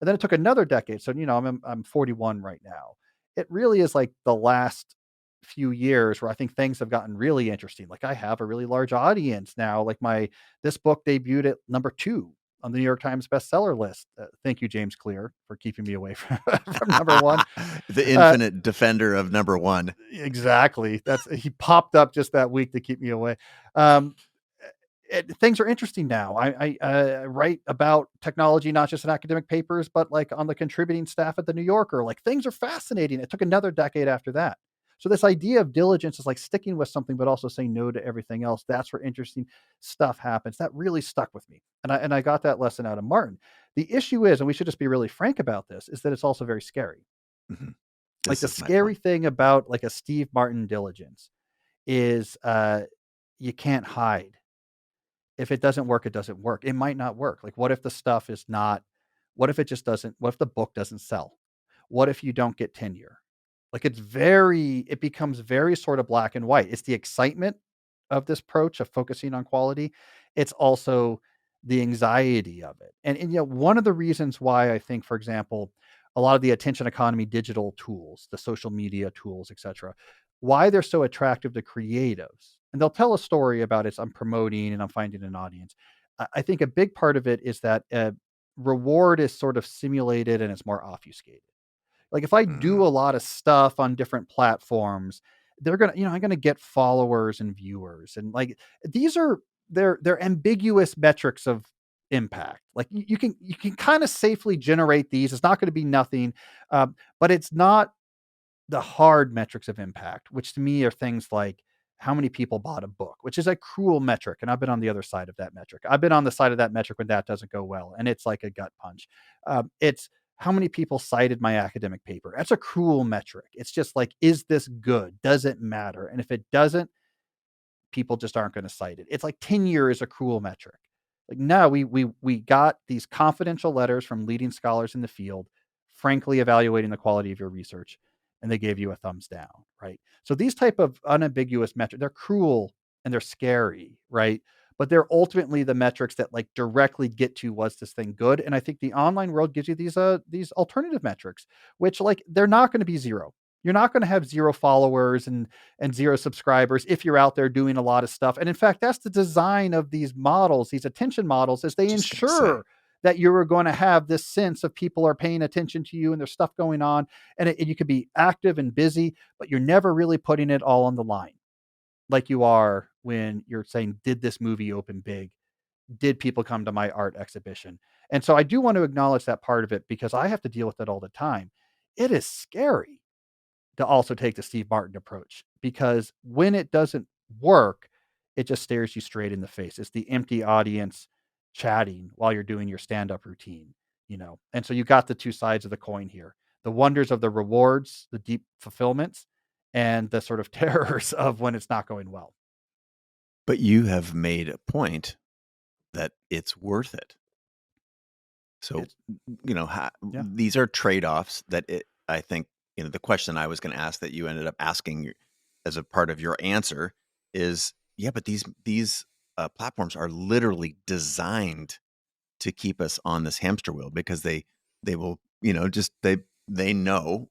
And then it took another decade. So, I'm 41 right now. It really is like the last few years where I think things have gotten really interesting. Like I have a really large audience now. Like this book debuted at number 2 on the New York Times bestseller list. Thank you, James Clear, for keeping me away from number 1. The Uh, infinite defender of number 1. exactly. He popped up just that week to keep me away. Um, Things are interesting now. I write about technology, not just in academic papers, but like on the contributing staff at the New Yorker. Like things are fascinating. It took another decade after that. So this idea of diligence is like sticking with something, but also saying no to everything else. That's where interesting stuff happens. That really stuck with me, and I got that lesson out of Martin. The issue is, and we should just be really frank about this, is that it's also very scary. Mhm. Like This the is my scary point. thing about like a Steve Martin diligence is you can't hide If it doesn't work, it doesn't work. It might not work. Like, what if the stuff is not, what if it just doesn't, what if the book doesn't sell? What if you don't get tenure? Like, it becomes very sort of black and white. It's the excitement of this approach of focusing on quality. It's also the anxiety of it. One of the reasons why I think, for example, a lot of the attention economy digital tools, the social media tools, etc., why they're so attractive to creatives. And they'll tell a story about it. I'm promoting and I'm finding an audience. I think a big part of it is that reward is sort of simulated and it's more obfuscated. Like, if I do Mm, a lot of stuff on different platforms, I'm gonna get followers and viewers. And like, these are they're ambiguous metrics of impact. Like, you can kind of safely generate these. It's not going to be nothing, but it's not the hard metrics of impact, which to me are things like how many people bought a book, which is a cruel metric. And I've been on the other side of that metric. I've been on the side of that metric when that doesn't go well. And it's like a gut punch. It's how many people cited my academic paper. That's a cruel metric. It's just like, is this good? Does it matter? And if it doesn't, people just aren't going to cite it. It's like tenure is a cruel metric. Like, no, we got these confidential letters from leading scholars in the field, frankly evaluating the quality of your research, and they gave you a thumbs down, right? So these type of unambiguous metrics, they're cruel and they're scary, right? But they're ultimately the metrics that like directly get to, was this thing good? And I think the online world gives you these alternative metrics, which like they're not going to be zero. You're not going to have zero followers and zero subscribers if you're out there doing a lot of stuff. And in fact, that's the design of these models, these attention models, is they just gonna say. ensure that you're going to have this sense of people are paying attention to you and there's stuff going on. And you could be active and busy, but you're never really putting it all on the line like you are when you're saying, did this movie open big? Did people come to my art exhibition? And so I do want to acknowledge that part of it because I have to deal with it all the time. It is scary to also take the Steve Martin approach, because when it doesn't work, it just stares you straight in the face. It's the empty audience chatting while you're doing your stand-up routine. And so you got the two sides of the coin here. The wonders of the rewards, the deep fulfillments, and the sort of terrors of when it's not going well. But you have made a point that it's worth it. So, It's yeah. these are trade-offs that I think, the question I was going to ask that you ended up asking as a part of your answer is, yeah, but these platforms are literally designed to keep us on this hamster wheel because they will, just they know,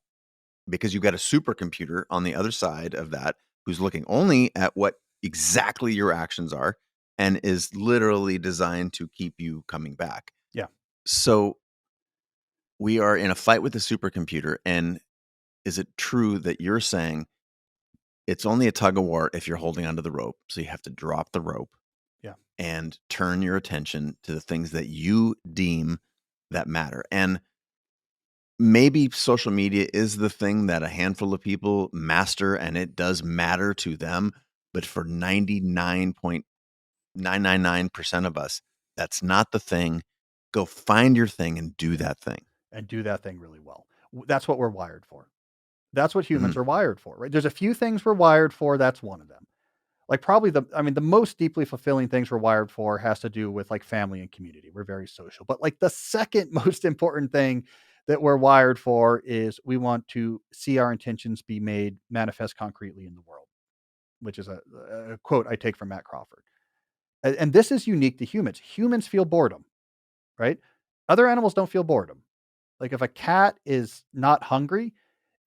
because you've got a supercomputer on the other side of that who's looking only at what exactly your actions are and is literally designed to keep you coming back. Yeah. So we are in a fight with the supercomputer. And is it true that you're saying it's only a tug of war if you're holding onto the rope? So you have to drop the rope Yeah. and turn your attention to the things that you deem that matter. And maybe social media is the thing that a handful of people master and it does matter to them. But for 99.999% of us, that's not the thing. Go find your thing and do that thing. And do that thing really well. That's what we're wired for. That's what humans Mhm. are wired for, right? There's a few things we're wired for. That's one of them. Like, probably the most deeply fulfilling things we're wired for has to do with like family and community. We're very social. But like the second most important thing that we're wired for is we want to see our intentions be made manifest concretely in the world, which is a quote I take from Matt Crawford. And this is unique to humans. Humans feel boredom, right? Other animals don't feel boredom. Like, if a cat is not hungry,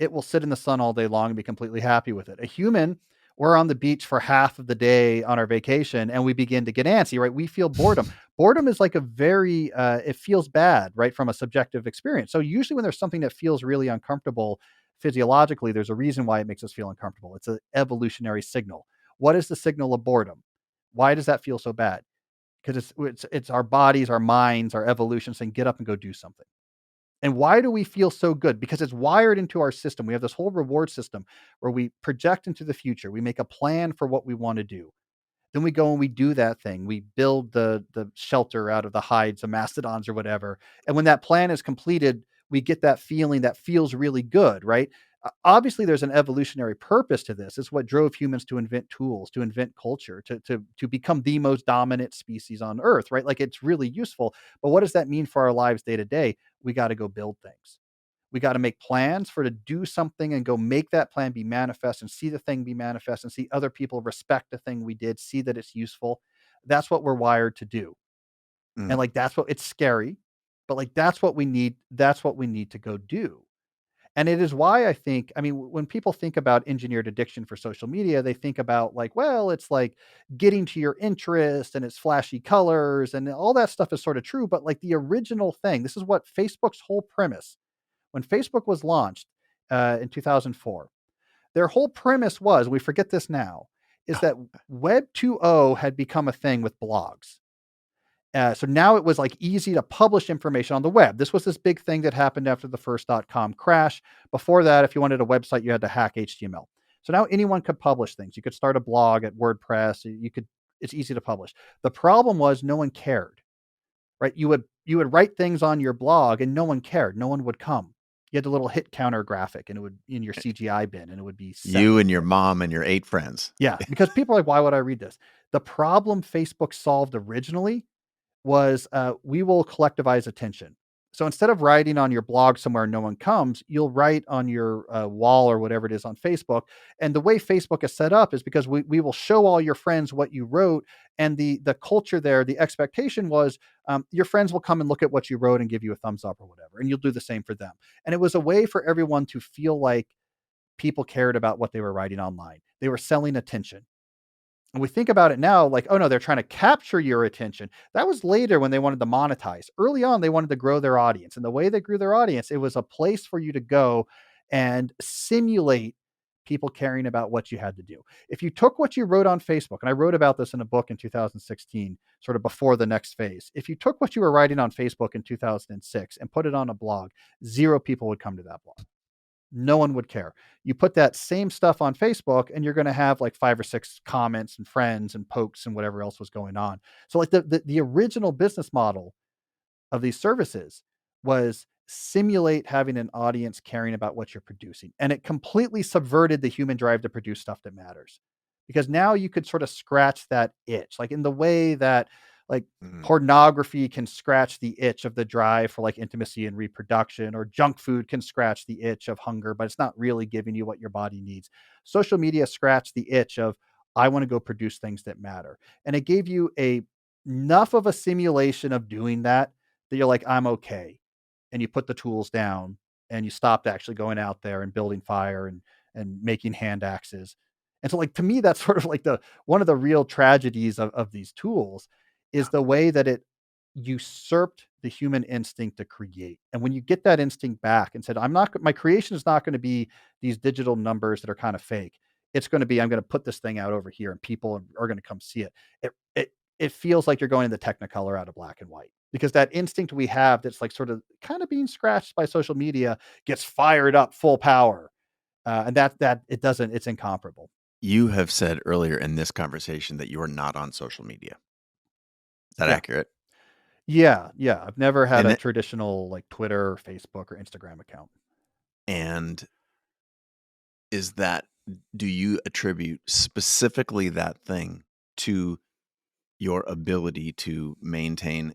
it will sit in the sun all day long and be completely happy with it. A human, we're on the beach for half of the day on our vacation and we begin to get antsy, right? We feel boredom. Boredom is like a very, it feels bad, right? From a subjective experience. So usually when there's something that feels really uncomfortable physiologically, there's a reason why it makes us feel uncomfortable. It's an evolutionary signal. What is the signal of boredom? Why does that feel so bad? Because it's our bodies, our minds, our evolution saying, get up and go do something. And why do we feel so good? Because it's wired into our system. We have this whole reward system where we project into the future. We make a plan for what we want to do. Then we go and we do that thing. We build the shelter out of the hides of mastodons or whatever. And when that plan is completed, we get that feeling that feels really good, right? Obviously, there's an evolutionary purpose to this. It's what drove humans to invent tools, to invent culture, to become the most dominant species on Earth, right? Like it's really useful. But what does that mean for our lives day to day? We got to go build things. We got to make plans for to do something and go make that plan be manifest and see the thing be manifest and see other people respect the thing we did, see that it's useful. That's what we're wired to do. And Mm. like that's what it's scary, but like that's what we need. That's what we need to go do. And it is why I think, I mean, when people think about engineered addiction for social media, they think about like, well, it's like getting to your interest and it's flashy colors and all that stuff is sort of true. But like the original thing, this is what Facebook's whole premise when Facebook was launched in 2004, their whole premise was, we forget this now, is that Web 2.0 had become a thing with blogs. So now it was like easy to publish information on the web. This was this big thing that happened after the first .com crash. Before that, if you wanted a website, you had to hack HTML. So now anyone could publish things. You could start a blog at WordPress. You could. It's easy to publish. The problem was no one cared, right? You would write things on your blog and no one cared. No one would come. You had the little hit counter graphic and it would in your CGI bin and it would be You seconds and your there. mom and your 8 friends. Yeah, because people are like, why would I read this? The problem Facebook solved originally was we will collectivize attention. So instead of writing on your blog somewhere no one comes, you'll write on your wall or whatever it is on Facebook. And the way Facebook is set up is because we will show all your friends what you wrote. And the culture there, the expectation was your friends will come and look at what you wrote and give you a thumbs up or whatever. And you'll do the same for them. And it was a way for everyone to feel like people cared about what they were writing online. They were selling attention. And we think about it now like, oh no, they're trying to capture your attention. That was later when they wanted to monetize. Early on, they wanted to grow their audience. And the way they grew their audience, it was a place for you to go and simulate people caring about what you had to do. If you took what you wrote on Facebook, and I wrote about this in a book in 2016, sort of before the next phase. If you took what you were writing on Facebook in 2006 and put it on a blog, zero people would come to that blog. No one would care. You put that same stuff on Facebook and you're going to have like 5 or 6 comments and friends and pokes and whatever else was going on. So like the original business model of these services was simulate having an audience caring about what you're producing. And it completely subverted the human drive to produce stuff that matters. Because now you could sort of scratch that itch, like in the way that like Mm. pornography can scratch the itch of the drive for like intimacy and reproduction, or junk food can scratch the itch of hunger, but it's not really giving you what your body needs. Social media scratched the itch of I want to go produce things that matter. And it gave you a enough of a simulation of doing that that you're like, I'm okay. And you put the tools down and you stopped actually going out there and building fire and making hand axes. And so like to me, that's sort of like the one of the real tragedies of these tools is the way that it usurped the human instinct to create. And when you get that instinct back and said, I'm not my creation is not going to be these digital numbers that are kind of fake. It's going to be I'm going to put this thing out over here and people are going to come see it. It feels like you're going in the technicolor out of black and white because that instinct we have that's like sort of kind of being scratched by social media gets fired up full power. And that it doesn't, it's incomparable. You have said earlier in this conversation that you are not on social media. Is that Yeah. accurate? Yeah. Yeah. I've never had And a it traditional like Twitter or Facebook or Instagram account. and is that do you attribute specifically that thing to your ability to maintain,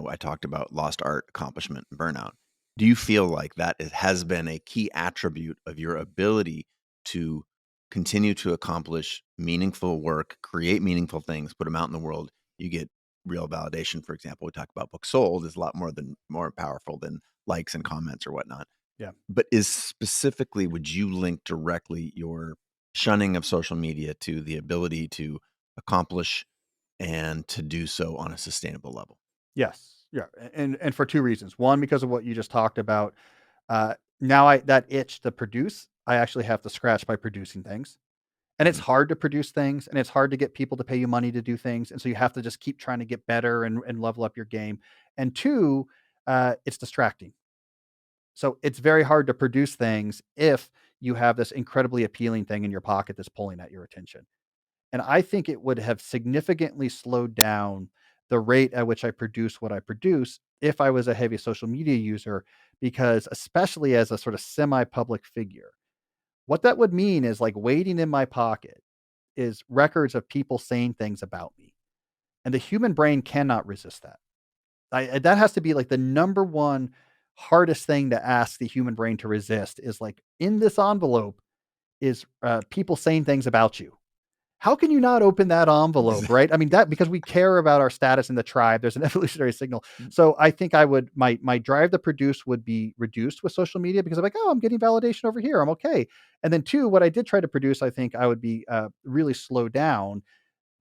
I talked about lost art, accomplishment, and burnout. Do you feel like that it has been a key attribute of your ability to continue to accomplish meaningful work, create meaningful things, put them out in the world? You get real validation. For example, we talk about books sold is a lot more powerful than likes and comments or whatnot. Yeah. But is specifically, would you link directly your shunning of social media to the ability to accomplish and to do so on a sustainable level? Yes. Yeah. And for two reasons. One, because of what you just talked about. Now I that itch to produce, I actually have to scratch by producing things. And it's Mhm. hard to produce things and it's hard to get people to pay you money to do things. And so you have to just keep trying to get better and level up your game. And two, it's distracting. So it's very hard to produce things if you have this incredibly appealing thing in your pocket that's pulling at your attention. And I think it would have significantly slowed down the rate at which I produce what I produce if I was a heavy social media user, because especially as a sort of semi public figure. What that would mean is like waiting in my pocket is records of people saying things about me. And the human brain cannot resist that. That has to be like the number one hardest thing to ask the human brain to resist is like in this envelope is people saying things about you. How can you not open that envelope, right? I mean, that because we care about our status in the tribe, there's an evolutionary signal. So I think I would my drive to produce would be reduced with social media because I'm like, oh, I'm getting validation over here. I'm okay. And then two, what I did try to produce, I think I would be really slowed down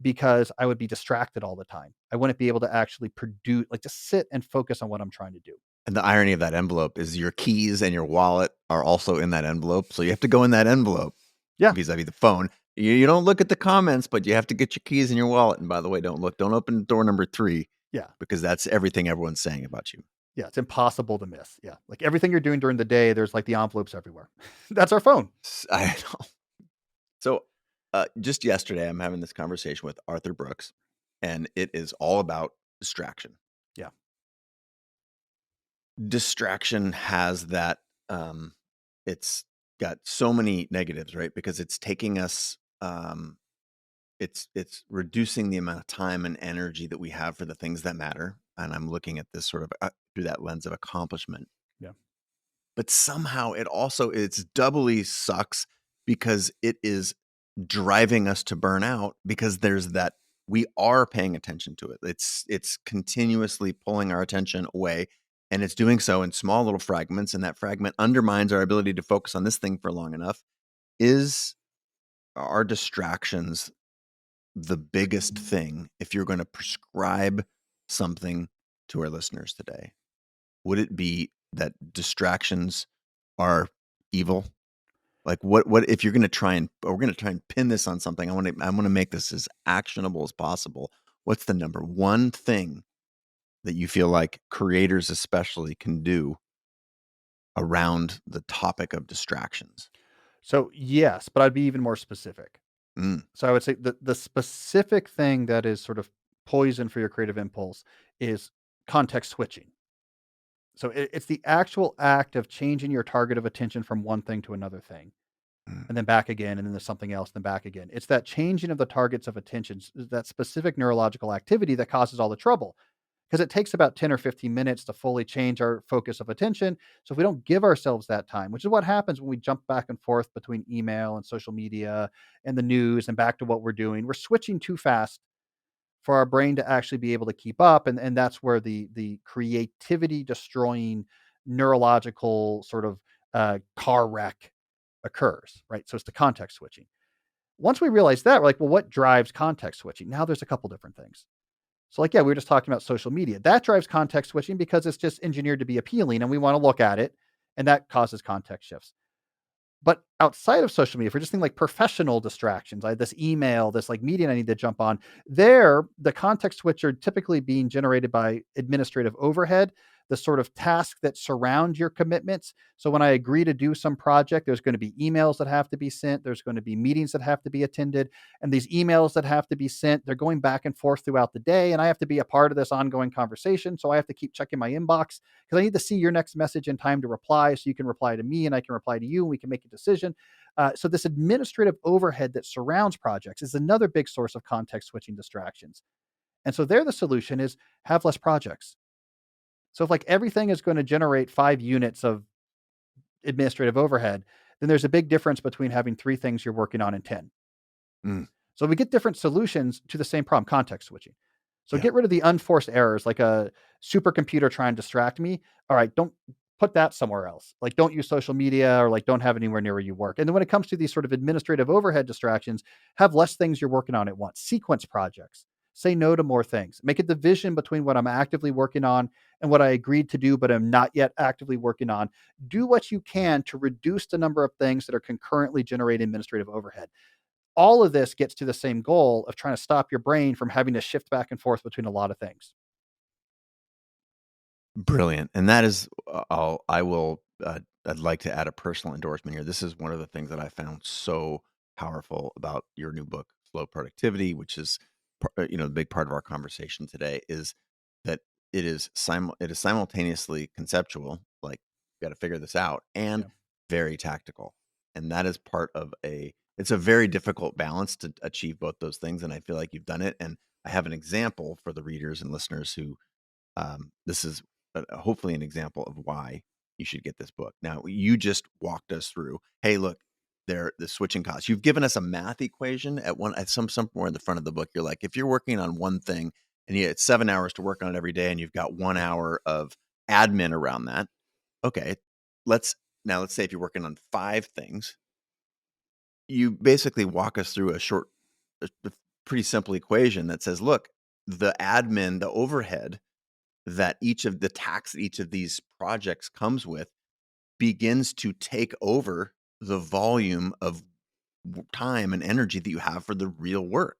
because I would be distracted all the time. I wouldn't be able to actually produce, like just sit and focus on what I'm trying to do. And the irony of that envelope is your keys and your wallet are also in that envelope, so you have to go in that envelope Yeah. vis-a-vis the phone. You don't look at the comments, but you have to get your keys in your wallet, and by the way, don't open door number 3 Yeah. because that's everything everyone's saying about you. Yeah. It's impossible to miss. Yeah. Like everything you're doing during the day, there's like the envelopes everywhere. That's our phone. I know. So, just yesterday, I'm having this conversation with Arthur Brooks, and it is all about distraction. Yeah. Distraction has that, um, it's got so many negatives, right? Because it's taking us, it's reducing the amount of time and energy that we have for the things that matter. And I'm looking at this sort of through that lens of accomplishment. Yeah. But somehow it's doubly sucks because it is driving us to burnout because there's that we are paying attention to it. It's continuously pulling our attention away and it's doing so in small little fragments and that fragment undermines our ability to focus on this thing for long enough. Is our distractions the biggest thing if you're going to prescribe something to our listeners today? Would it be that distractions are evil? Like what if you're going to try and we're going to try and pin this on something? I want to make this as actionable as possible. What's the number one thing that you feel like creators especially can do around the topic of distractions? So yes, but I'd be even more specific. Mm, So I would say the specific thing that is sort of poison for your creative impulse is context switching. So it's the actual act of changing your target of attention from one thing to another thing, mm, and then back again, and then there's something else, then back again. It's that changing of the targets of attention, that specific neurological activity that causes all the trouble. Because it takes about 10 or 15 minutes to fully change our focus of attention. So if we don't give ourselves that time, which is what happens when we jump back and forth between email and social media and the news and back to what we're doing, we're switching too fast for our brain to actually be able to keep up. And that's where the creativity destroying neurological sort of car wreck occurs, right? So it's the context switching. Once we realize that, we're like, well, what drives context switching? Now there's a couple different things. So, like, yeah, we were just talking about social media. That drives context switching because it's just engineered to be appealing and we want to look at it. And that causes context shifts. But outside of social media, if we're just thinking like professional distractions, I had this email, this like meeting I need to jump on, there, the context switch are typically being generated by administrative overhead, the sort of tasks that surround your commitments. So when I agree to do some project, there's going to be emails that have to be sent, there's going to be meetings that have to be attended, and these emails that have to be sent, they're going back and forth throughout the day, and I have to be a part of this ongoing conversation. So I have to keep checking my inbox because I need to see your next message in time to reply so you can reply to me and I can reply to you and we can make a decision. So, this administrative overhead that surrounds projects is another big source of context switching distractions. And so, there, the solution is have less projects. So, if like everything is going to generate 5 units of administrative overhead, then there's a big difference between having 3 things you're working on and 10. mm, So we get different solutions to the same problem, context switching. So yeah. get rid of the unforced errors, like a supercomputer trying to distract me. All right, don't put that somewhere else. Like don't use social media or like don't have it anywhere near where you work. And then when it comes to these sort of administrative overhead distractions, have less things you're working on at once. Sequence projects. Say no to more things. Make a division between what I'm actively working on and what I agreed to do, but I'm not yet actively working on. Do what you can to reduce the number of things that are concurrently generating administrative overhead. All of this gets to the same goal of trying to stop your brain from having to shift back and forth between a lot of things. Brilliant. And that is, I will, I'd like to add a personal endorsement here. This is one of the things that I found so powerful about your new book, Slow Productivity, which is, a big part of our conversation today is that it is simultaneously conceptual, like you got to figure this out, and Yeah. very tactical. And that is part of it's a very difficult balance to achieve both those things. And I feel like you've done it. And I have an example for the readers and listeners who this is hopefully an example of why you should get this book. Now, you just walked us through, hey, look, the switching costs. You've given us a math equation at somewhere in the front of the book. You're like, if you're working on one thing and it's 7 hours to work on it every day, and you've got 1 hour of admin around that. Okay, let's say if you're working on 5 things, you basically walk us through a pretty simple equation that says, look, the admin, the overhead that each of the tax that each of these projects comes with begins to take over the volume of time and energy that you have for the real work.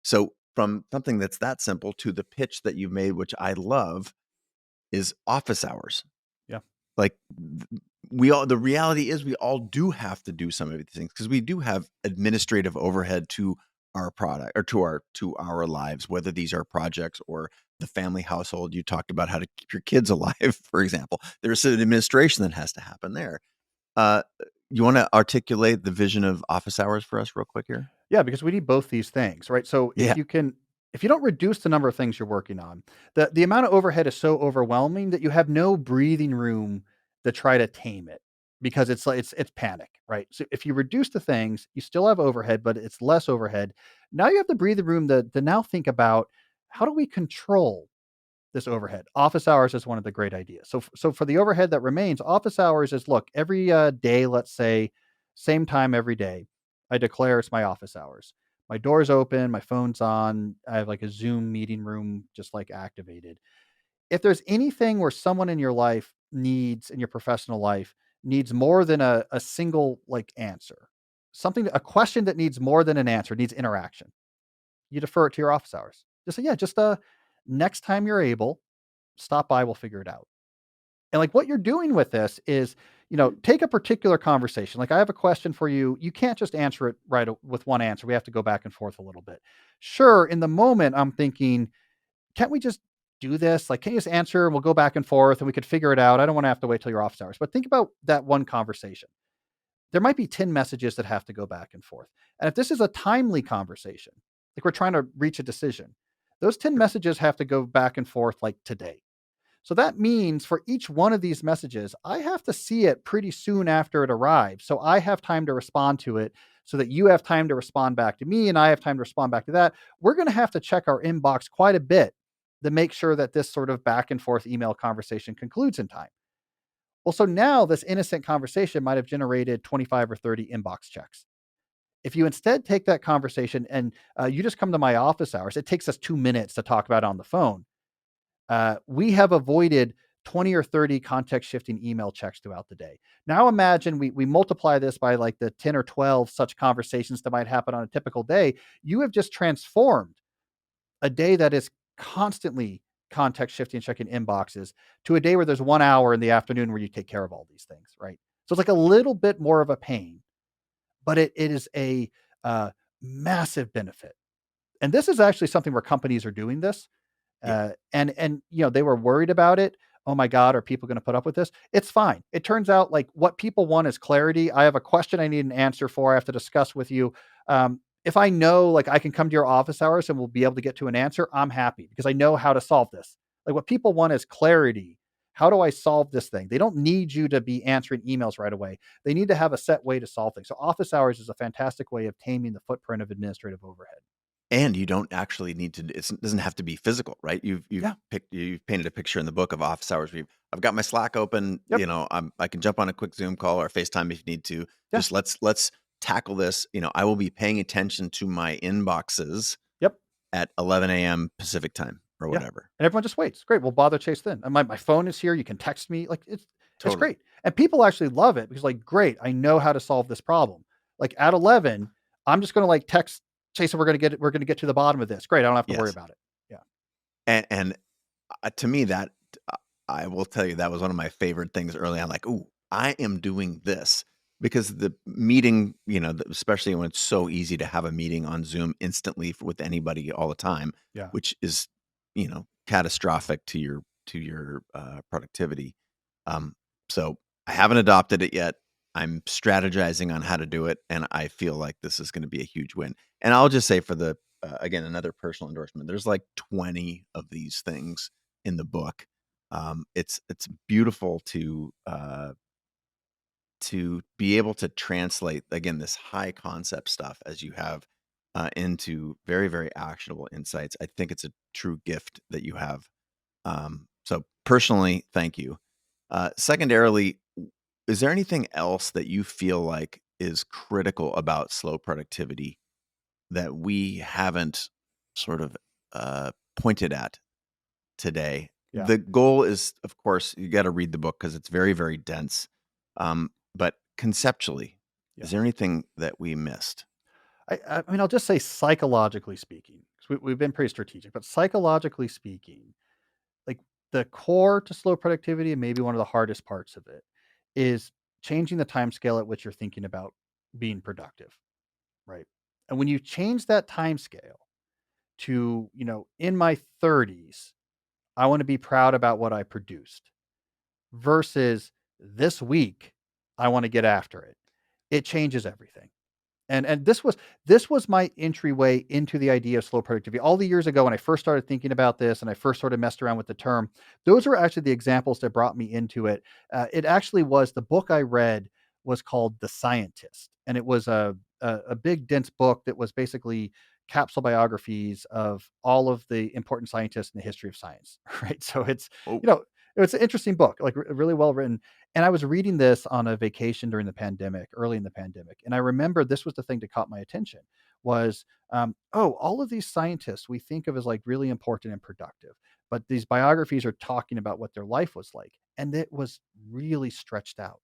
So from something that's that simple to the pitch that you made, which I love, is office hours. Yeah. Like the reality is we all do have to do some of these things because we do have administrative overhead to our product or to our lives, whether these are projects or the family household. You talked about how to keep your kids alive, for example. There's an administration that has to happen there. Uh, you want to articulate the vision of office hours for us real quick here? Yeah, because we need both these things, right? So Yeah. if you don't reduce the number of things you're working on, the amount of overhead is so overwhelming that you have no breathing room to try to tame it because it's like it's panic, right? So if you reduce the things, you still have overhead, but it's less overhead. Now you have the breathing room to now think about how do we control this overhead. Office hours is one of the great ideas. So for the overhead that remains, office hours is look, every day, let's say, same time every day, I declare it's my office hours. My door's open, my phone's on, I have like a Zoom meeting room just like activated. If there's anything where someone in your life needs, in your professional life, needs more than a single like answer, a question that needs more than an answer, needs interaction, you defer it to your office hours. Just say, yeah, just next time you're able, stop by, we'll figure it out. And like what you're doing with this is, take a particular conversation. Like I have a question for you. You can't just answer it with one answer. We have to go back and forth a little bit. Sure, in the moment I'm thinking, can't we just do this? Like, can you just answer and we'll go back and forth and we could figure it out? I don't want to have to wait till your office hours. But think about that one conversation. There might be 10 messages that have to go back and forth. And if this is a timely conversation, like we're trying to reach a decision, those 10 messages have to go back and forth like today. So that means for each one of these messages, I have to see it pretty soon after it arrives. So I have time to respond to it so that you have time to respond back to me and I have time to respond back to that. We're going to have to check our inbox quite a bit to make sure that this sort of back and forth email conversation concludes in time. Well, so now this innocent conversation might have generated 25 or 30 inbox checks. If you instead take that conversation and you just come to my office hours, it takes us 2 minutes to talk about it on the phone. We have avoided 20 or 30 context shifting email checks throughout the day. Now imagine we multiply this by like the 10 or 12 such conversations that might happen on a typical day. You have just transformed a day that is constantly context shifting, checking inboxes to a day where there's 1 hour in the afternoon where you take care of all these things, right? So it's like a little bit more of a pain, but it is a uh, massive benefit. And this is actually something where companies are doing this Yeah. and they were worried about it. Oh my God, are people going to put up with this? It's fine. It turns out like what people want is clarity. I have a question I need an answer for. I have to discuss with you. If I know like I can come to your office hours and we'll be able to get to an answer, I'm happy because I know how to solve this. Like what people want is clarity. How do I solve this thing? They don't need you to be answering emails right away. They need to have a set way to solve things. So office hours is a fantastic way of taming the footprint of administrative overhead. And you don't actually need to it doesn't have to be physical, right? Yeah. You've painted a picture in the book of office hours. I've got my Slack open, Yep. I can jump on a quick Zoom call or FaceTime if you need to. Yeah. Just let's tackle this. I will be paying attention to my inboxes Yep. at 11 a.m. Pacific time or Yeah, whatever. and everyone just waits. Great, we'll bother Chase then. And my phone is here, you can text me, like, it's Totally. great. And people actually love it because, like, great, I know how to solve this problem. Like, at 11, I'm just gonna, like, text Chase and we're gonna get to the bottom of this. Great, I don't have to worry Yes. about it. Yeah. And to me that uh, I will tell you that was one of my favorite things early on. Like, ooh, I am doing this because the meeting, especially when it's so easy to have a meeting on Zoom instantly with anybody all the time, Yeah. which is, catastrophic to your productivity. Um, so I haven't adopted it yet. I'm strategizing on how to do it, and I feel like this is going to be a huge win. And I'll just say for the again, another personal endorsement. There's like 20 of these things in the book. It's beautiful to be able to translate again this high concept stuff as you have into very very actionable insights. I think it's a true gift that you have. So personally, thank you. Secondarily, is there anything else that you feel like is critical about slow productivity that we haven't sort of pointed at today? Yeah, The goal is, of course, you got to read the book because it's very, very dense. But conceptually, is yeah. there anything that we missed? I mean, I'll just say psychologically speaking, 'cause we've been pretty strategic, but psychologically speaking, like the core to slow productivity and maybe one of the hardest parts of it is changing the time scale at which you're thinking about being productive, right? And when you change that time scale to, in my 30s, I want to be proud about what I produced versus this week, I want to get after it. It changes everything. And this was my entryway into the idea of slow productivity. All the years ago when I first started thinking about this and I first sort of messed around with the term, those were actually the examples that brought me into it. It actually was the book I read was called The Scientist, and it was a big dense book that was basically capsule biographies of all of the important scientists in the history of science. Right, so Oh, you know it's an interesting book, like really well written, and I was reading this on a vacation during the pandemic, early in the pandemic, and I remember this was the thing that caught my attention was, oh, all of these scientists we think of as like really important and productive, but these biographies are talking about what their life was like, and it was really stretched out.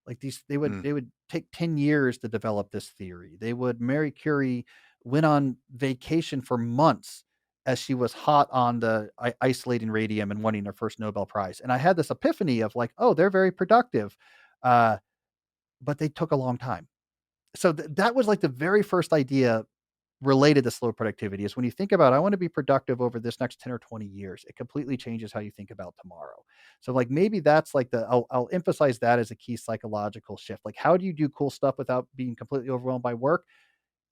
Like these, they would mm, they would take 10 years to develop this theory. They would Mary Curie went on vacation for months as she was hot on the isolating radium and winning her first Nobel Prize. And I had this epiphany of like, oh, they're very productive, uh, but they took a long time. So that was like the very first idea related to slow productivity is when you think about I want to be productive over this next 10 or 20 years, it completely changes how you think about tomorrow. So like maybe that's like I'll emphasize that as a key psychological shift. Like how do you do cool stuff without being completely overwhelmed by work?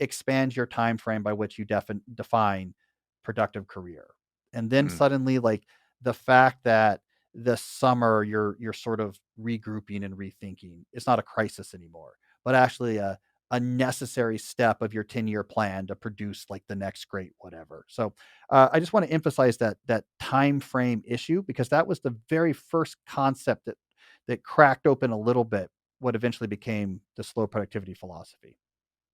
Expand your time frame by which you define productive career. And then mm. suddenly like the fact that this summer you're sort of regrouping and rethinking, it's not a crisis anymore, but actually a necessary step of your 10-year plan to produce like the next great whatever. So I just want to emphasize that time frame issue because that was the very first concept that cracked open a little bit what eventually became the slow productivity philosophy.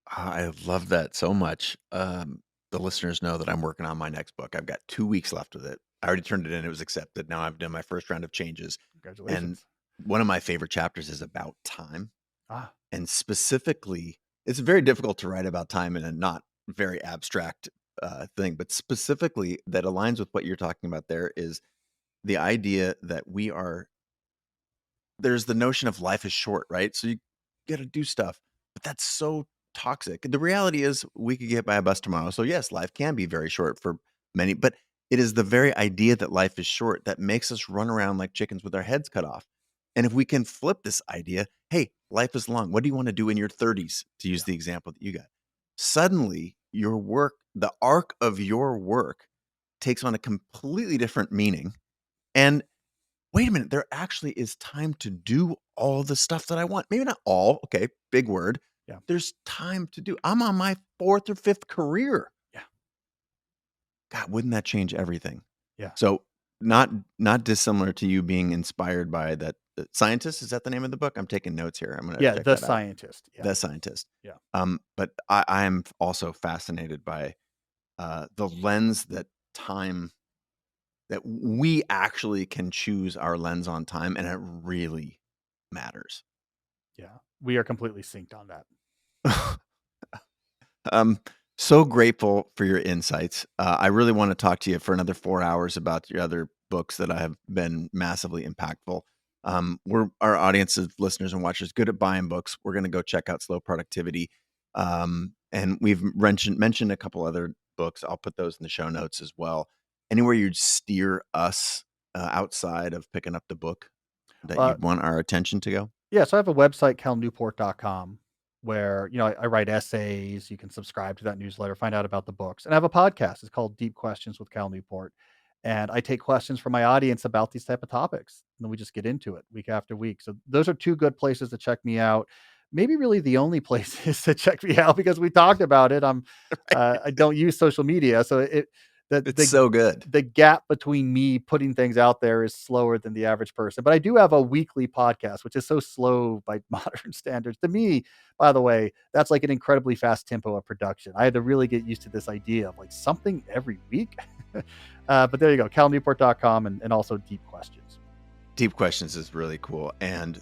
I love that so much. The listeners know that I'm working on my next book. I've got 2 weeks left with it. I already turned it in. It was accepted. Now I've done my first round of changes. And Congratulations. one of my favorite chapters is about time. Ah, And specifically, it's very difficult to write about time in a not very abstract thing, but specifically that aligns with what you're talking about there is the idea that there's the notion of life is short, right? So you got to do stuff, but that's so toxic. The reality is we could get by a bus tomorrow. So yes, life can be very short for many, but it is the very idea that life is short that makes us run around like chickens with our heads cut off. And if we can flip this idea, hey, life is long. What do you want to do in your 30s? To use yeah, the example that you got. Suddenly, your work, the arc of your work takes on a completely different meaning. And wait a minute, there actually is time to do all the stuff that I want. Maybe not all, okay, big word. yeah, There's time to do. I'm on my 4th or 5th career. yeah, God, wouldn't that change everything? yeah. So, not dissimilar to you being inspired by that Scientist, is that the name of the book? I'm taking notes here. I'm gonna Yeah, check The that out. Scientist. Yeah, The Scientist. yeah, But I am also fascinated by the lens that time that we actually can choose our lens on time, and it really matters. yeah. We are completely synced on that. Um, so grateful for your insights. I really want to talk to you for another 4 hours about your other books that have been massively impactful. We're our audience of listeners and watchers good at buying books. We're going to go check out Slow Productivity, and we've mentioned a couple other books. I'll put those in the show notes as well. Anywhere you'd steer us outside of picking up the book that Uh, you'd want our attention to go. Yeah, so I have a website, calnewport.com, where, I write essays. You can subscribe to that newsletter, find out about the books. And I have a podcast. It's called Deep Questions with Cal Newport. And I take questions from my audience about these type of topics. And then we just get into it week after week. So those are two good places to check me out. Maybe really the only places to check me out because we talked about it. I don't use social media. So the It's the so good. the gap between me putting things out there is slower than the average person. But I do have a weekly podcast, which is so slow by modern standards. To me, by the way, that's like an incredibly fast tempo of production. I had to really get used to this idea of like something every week. But there you go, calnewport.com and also Deep Questions. Deep Questions is really cool. And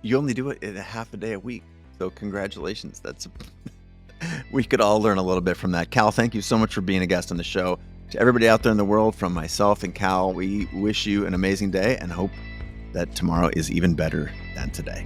you only do it in a half a day a week. So congratulations. We could all learn a little bit from that. Cal, thank you so much for being a guest on the show. To everybody out there in the world, from myself and Cal, we wish you an amazing day and hope that tomorrow is even better than today.